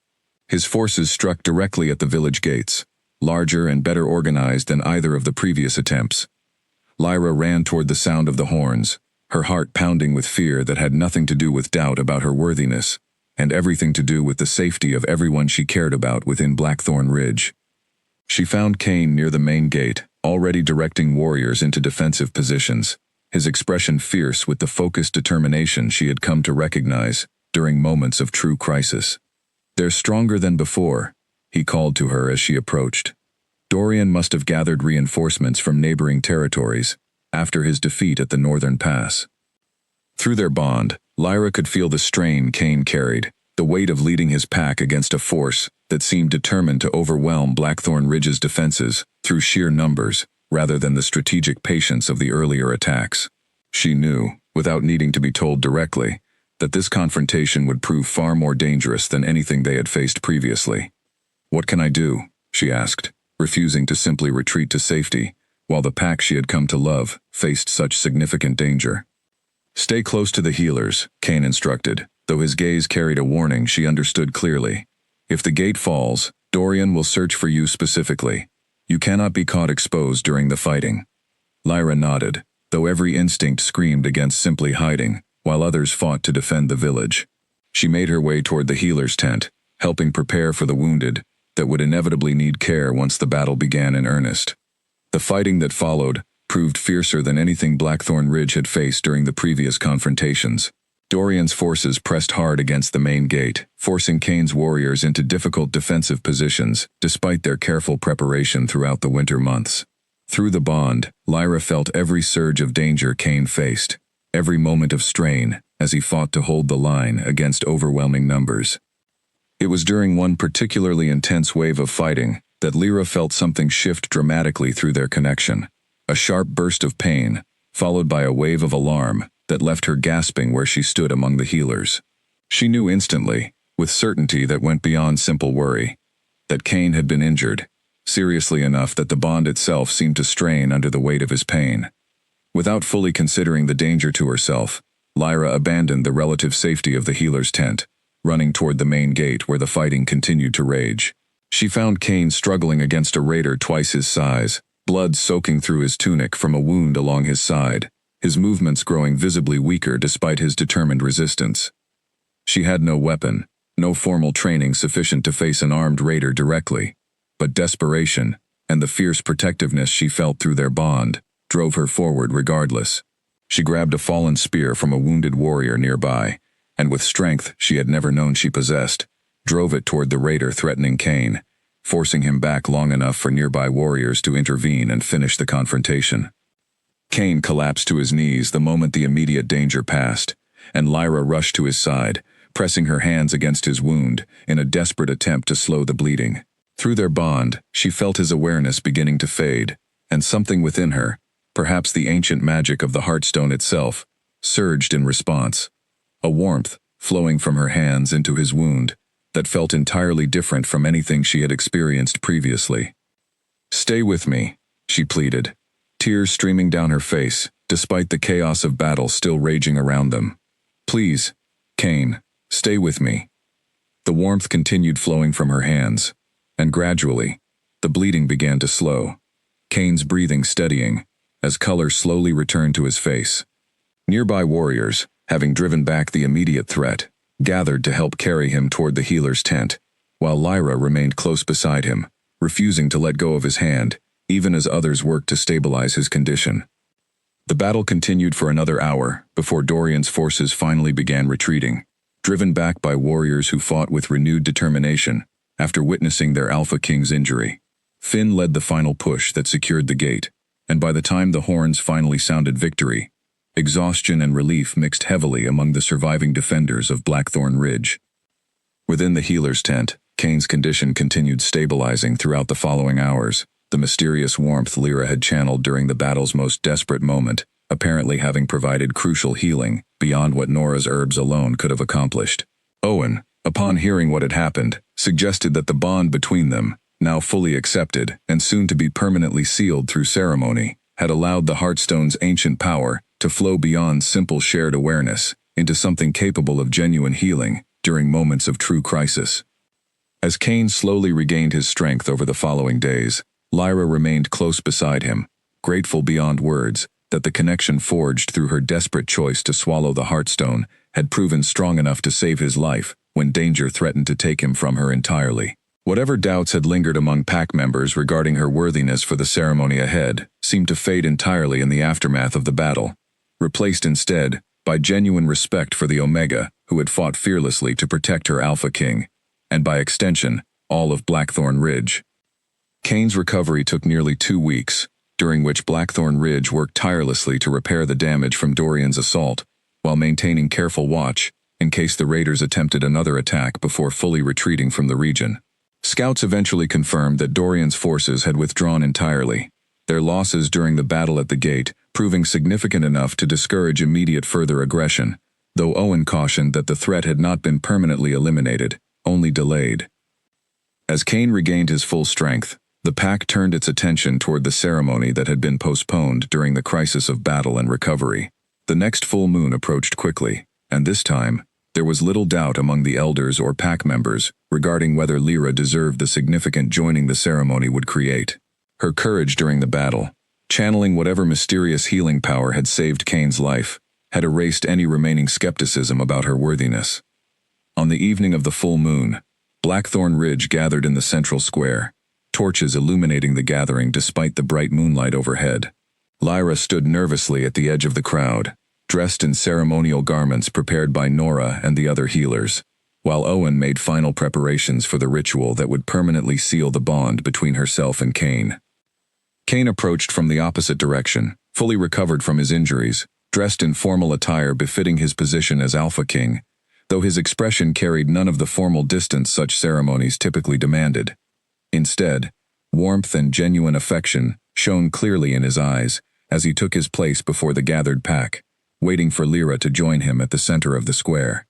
His forces struck directly at the village gates, larger and better organized than either of the previous attempts. Lyra ran toward the sound of the horns, her heart pounding with fear that had nothing to do with doubt about her worthiness, and everything to do with the safety of everyone she cared about within Blackthorn Ridge. She found Kane near the main gate, already directing warriors into defensive positions, his expression fierce with the focused determination she had come to recognize during moments of true crisis. "They're stronger than before," he called to her as she approached. Dorian must have gathered reinforcements from neighboring territories after his defeat at the Northern Pass. Through their bond, Lyra could feel the strain Kane carried, the weight of leading his pack against a force that seemed determined to overwhelm Blackthorn Ridge's defenses through sheer numbers, rather than the strategic patience of the earlier attacks. She knew, without needing to be told directly, that this confrontation would prove far more dangerous than anything they had faced previously. "What can I do?" she asked, refusing to simply retreat to safety, while the pack she had come to love faced such significant danger. "Stay close to the healers," Kane instructed, though his gaze carried a warning she understood clearly. "If the gate falls, Dorian will search for you specifically. You cannot be caught exposed during the fighting." Lyra nodded, though every instinct screamed against simply hiding, while others fought to defend the village. She made her way toward the healer's tent, helping prepare for the wounded that would inevitably need care once the battle began in earnest. The fighting that followed proved fiercer than anything Blackthorn Ridge had faced during the previous confrontations. Dorian's forces pressed hard against the main gate, forcing Kane's warriors into difficult defensive positions, despite their careful preparation throughout the winter months. Through the bond, Lyra felt every surge of danger Kane faced, every moment of strain as he fought to hold the line against overwhelming numbers. It was during one particularly intense wave of fighting that Lyra felt something shift dramatically through their connection. A sharp burst of pain, followed by a wave of alarm that left her gasping where she stood among the healers. She knew instantly, with certainty that went beyond simple worry, that Kane had been injured, seriously enough that the bond itself seemed to strain under the weight of his pain. Without fully considering the danger to herself, Lyra abandoned the relative safety of the healer's tent, running toward the main gate where the fighting continued to rage. She found Kane struggling against a raider twice his size, blood soaking through his tunic from a wound along his side, his movements growing visibly weaker despite his determined resistance. She had no weapon, no formal training sufficient to face an armed raider directly, but desperation, and the fierce protectiveness she felt through their bond, drove her forward regardless. She grabbed a fallen spear from a wounded warrior nearby, and with strength she had never known she possessed, drove it toward the raider threatening Kane, forcing him back long enough for nearby warriors to intervene and finish the confrontation. Kane collapsed to his knees the moment the immediate danger passed, and Lyra rushed to his side, pressing her hands against his wound in a desperate attempt to slow the bleeding. Through their bond, she felt his awareness beginning to fade, and something within her, perhaps the ancient magic of the Heartstone itself, surged in response. A warmth, flowing from her hands into his wound, that felt entirely different from anything she had experienced previously. "Stay with me," she pleaded, tears streaming down her face, despite the chaos of battle still raging around them. "Please, Kane, stay with me." The warmth continued flowing from her hands, and gradually, the bleeding began to slow, Kane's breathing steadying, as color slowly returned to his face. Nearby warriors, having driven back the immediate threat, gathered to help carry him toward the healer's tent, while Lyra remained close beside him, refusing to let go of his hand, even as others worked to stabilize his condition. The battle continued for another hour before Dorian's forces finally began retreating, driven back by warriors who fought with renewed determination after witnessing their Alpha King's injury. Finn led the final push that secured the gate, and by the time the horns finally sounded victory, exhaustion and relief mixed heavily among the surviving defenders of Blackthorn Ridge. Within the healer's tent, Kane's condition continued stabilizing throughout the following hours, the mysterious warmth Lyra had channeled during the battle's most desperate moment, apparently having provided crucial healing beyond what Nora's herbs alone could have accomplished. Owen, upon hearing what had happened, suggested that the bond between them, now fully accepted and soon to be permanently sealed through ceremony, had allowed the Heartstone's ancient power to flow beyond simple shared awareness into something capable of genuine healing during moments of true crisis. As Kane slowly regained his strength over the following days, Lyra remained close beside him, grateful beyond words that the connection forged through her desperate choice to swallow the Heartstone had proven strong enough to save his life when danger threatened to take him from her entirely. Whatever doubts had lingered among pack members regarding her worthiness for the ceremony ahead seemed to fade entirely in the aftermath of the battle, replaced instead by genuine respect for the Omega who had fought fearlessly to protect her Alpha King, and by extension, all of Blackthorn Ridge. Kane's recovery took nearly 2 weeks, during which Blackthorn Ridge worked tirelessly to repair the damage from Dorian's assault, while maintaining careful watch in case the raiders attempted another attack before fully retreating from the region. Scouts eventually confirmed that Dorian's forces had withdrawn entirely, their losses during the battle at the gate proving significant enough to discourage immediate further aggression, though Owen cautioned that the threat had not been permanently eliminated, only delayed. As Kane regained his full strength, the pack turned its attention toward the ceremony that had been postponed during the crisis of battle and recovery. The next full moon approached quickly, and this time, There was little doubt among the elders or pack members regarding whether Lyra deserved the significant joining the ceremony would create. Her courage during the battle, channeling whatever mysterious healing power had saved Kane's life, had erased any remaining skepticism about her worthiness. On the evening of the full moon, Blackthorn Ridge gathered in the central square, torches illuminating the gathering despite the bright moonlight overhead. Lyra stood nervously at the edge of the crowd, dressed in ceremonial garments prepared by Nora and the other healers, while Owen made final preparations for the ritual that would permanently seal the bond between herself and Kane. Kane approached from the opposite direction, fully recovered from his injuries, dressed in formal attire befitting his position as Alpha King, though his expression carried none of the formal distance such ceremonies typically demanded. Instead, warmth and genuine affection shone clearly in his eyes as he took his place before the gathered pack, waiting for Lyra to join him at the center of the square.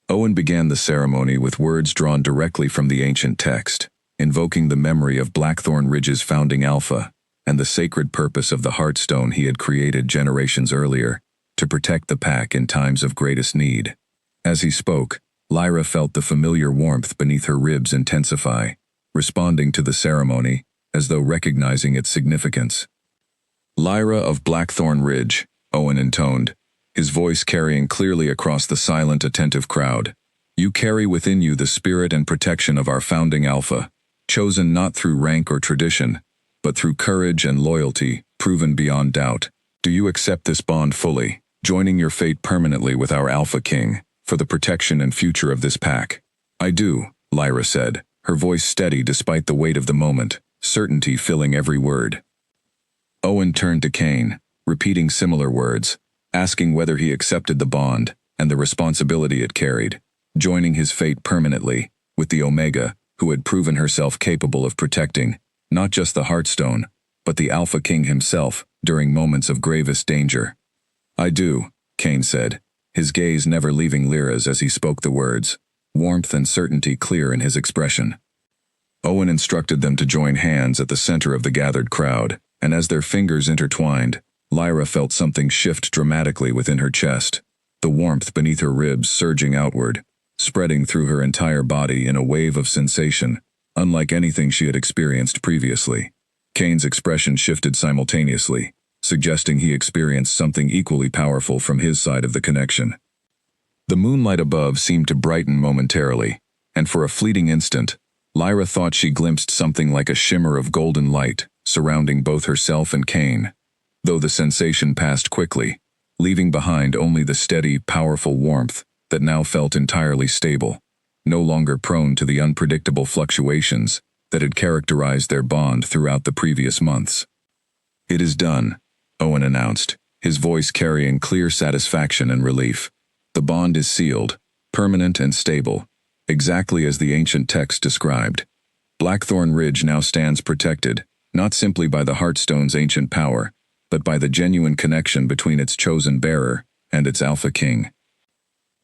Owen began the ceremony with words drawn directly from the ancient text, invoking the memory of Blackthorn Ridge's founding Alpha and the sacred purpose of the Heartstone he had created generations earlier to protect the pack in times of greatest need. As he spoke, Lyra felt the familiar warmth beneath her ribs intensify, responding to the ceremony as though recognizing its significance. "Lyra of Blackthorn Ridge," Owen intoned, his voice carrying clearly across the silent, attentive crowd. "You carry within you the spirit and protection of our founding Alpha, chosen not through rank or tradition, but through courage and loyalty, proven beyond doubt. Do you accept this bond fully, joining your fate permanently with our Alpha King, for the protection and future of this pack?" "I do," Lyra said, her voice steady despite the weight of the moment, certainty filling every word. Owen turned to Kane, repeating similar words, asking whether he accepted the bond and the responsibility it carried, joining his fate permanently with the Omega, who had proven herself capable of protecting not just the Heartstone, but the Alpha King himself during moments of gravest danger. "I do," Kane said, his gaze never leaving Lyra's as he spoke the words, warmth and certainty clear in his expression. Owen instructed them to join hands at the center of the gathered crowd, and as their fingers intertwined, Lyra felt something shift dramatically within her chest, the warmth beneath her ribs surging outward, spreading through her entire body in a wave of sensation, unlike anything she had experienced previously. Kane's expression shifted simultaneously, suggesting he experienced something equally powerful from his side of the connection. The moonlight above seemed to brighten momentarily, and for a fleeting instant, Lyra thought she glimpsed something like a shimmer of golden light surrounding both herself and Kane, though the sensation passed quickly, leaving behind only the steady, powerful warmth that now felt entirely stable, no longer prone to the unpredictable fluctuations that had characterized their bond throughout the previous months. "It is done," Owen announced, his voice carrying clear satisfaction and relief. "The bond is sealed, permanent and stable, exactly as the ancient text described. Blackthorn Ridge now stands protected, not simply by the Heartstone's ancient power, but by the genuine connection between its chosen bearer and its Alpha King."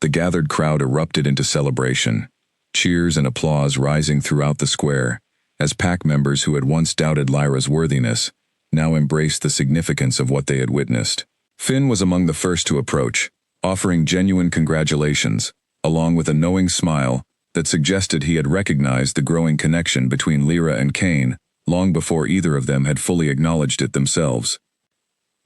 The gathered crowd erupted into celebration, cheers and applause rising throughout the square, as pack members who had once doubted Lyra's worthiness now embraced the significance of what they had witnessed. Finn was among the first to approach, offering genuine congratulations, along with a knowing smile that suggested he had recognized the growing connection between Lyra and Kane long before either of them had fully acknowledged it themselves.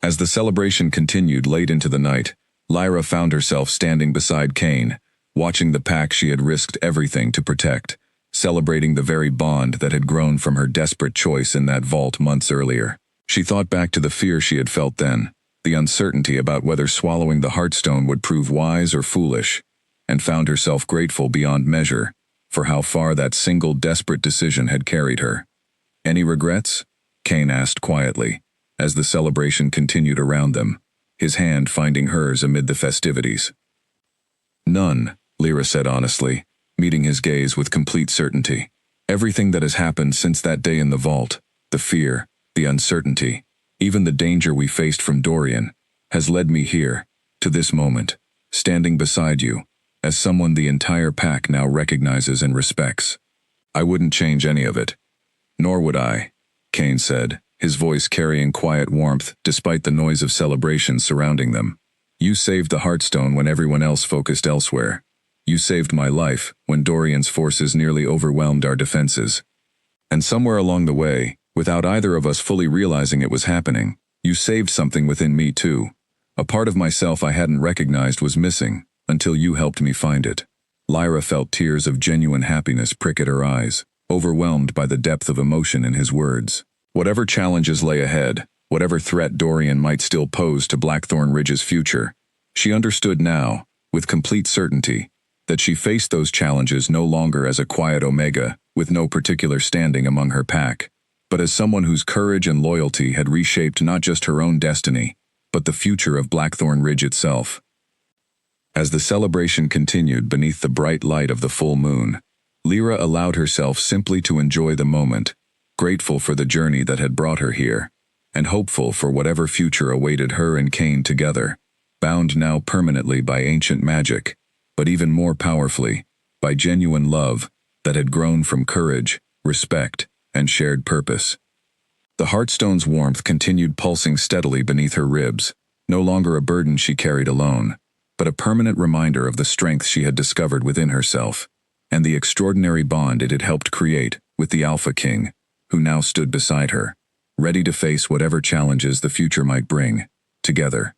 As the celebration continued late into the night, Lyra found herself standing beside Kane, watching the pack she had risked everything to protect, celebrating the very bond that had grown from her desperate choice in that vault months earlier. She thought back to the fear she had felt then, the uncertainty about whether swallowing the Heartstone would prove wise or foolish, and found herself grateful beyond measure for how far that single desperate decision had carried her. "Any regrets?" Kane asked quietly, as the celebration continued around them, his hand finding hers amid the festivities. "None," Lyra said honestly, meeting his gaze with complete certainty. "Everything that has happened since that day in the vault, the fear, the uncertainty, even the danger we faced from Dorian, has led me here, to this moment, standing beside you, as someone the entire pack now recognizes and respects. I wouldn't change any of it." "Nor would I," Kane said, his voice carrying quiet warmth despite the noise of celebration surrounding them. "You saved the Heartstone when everyone else focused elsewhere, You saved my life when Dorian's forces nearly overwhelmed our defenses. And somewhere along the way, without either of us fully realizing it was happening, you saved something within me too. A part of myself I hadn't recognized was missing, until you helped me find it. Lyra felt tears of genuine happiness prick at her eyes, overwhelmed by the depth of emotion in his words. Whatever challenges lay ahead, whatever threat Dorian might still pose to Blackthorn Ridge's future, she understood now, with complete certainty, that she faced those challenges no longer as a quiet Omega, with no particular standing among her pack, but as someone whose courage and loyalty had reshaped not just her own destiny, but the future of Blackthorn Ridge itself. As the celebration continued beneath the bright light of the full moon, Lyra allowed herself simply to enjoy the moment, grateful for the journey that had brought her here, and hopeful for whatever future awaited her and Cain together, bound now permanently by ancient magic, but even more powerfully, by genuine love that had grown from courage, respect, and shared purpose. The Heartstone's warmth continued pulsing steadily beneath her ribs, no longer a burden she carried alone, but a permanent reminder of the strength she had discovered within herself, and the extraordinary bond it had helped create with the Alpha King, who now stood beside her, ready to face whatever challenges the future might bring, together.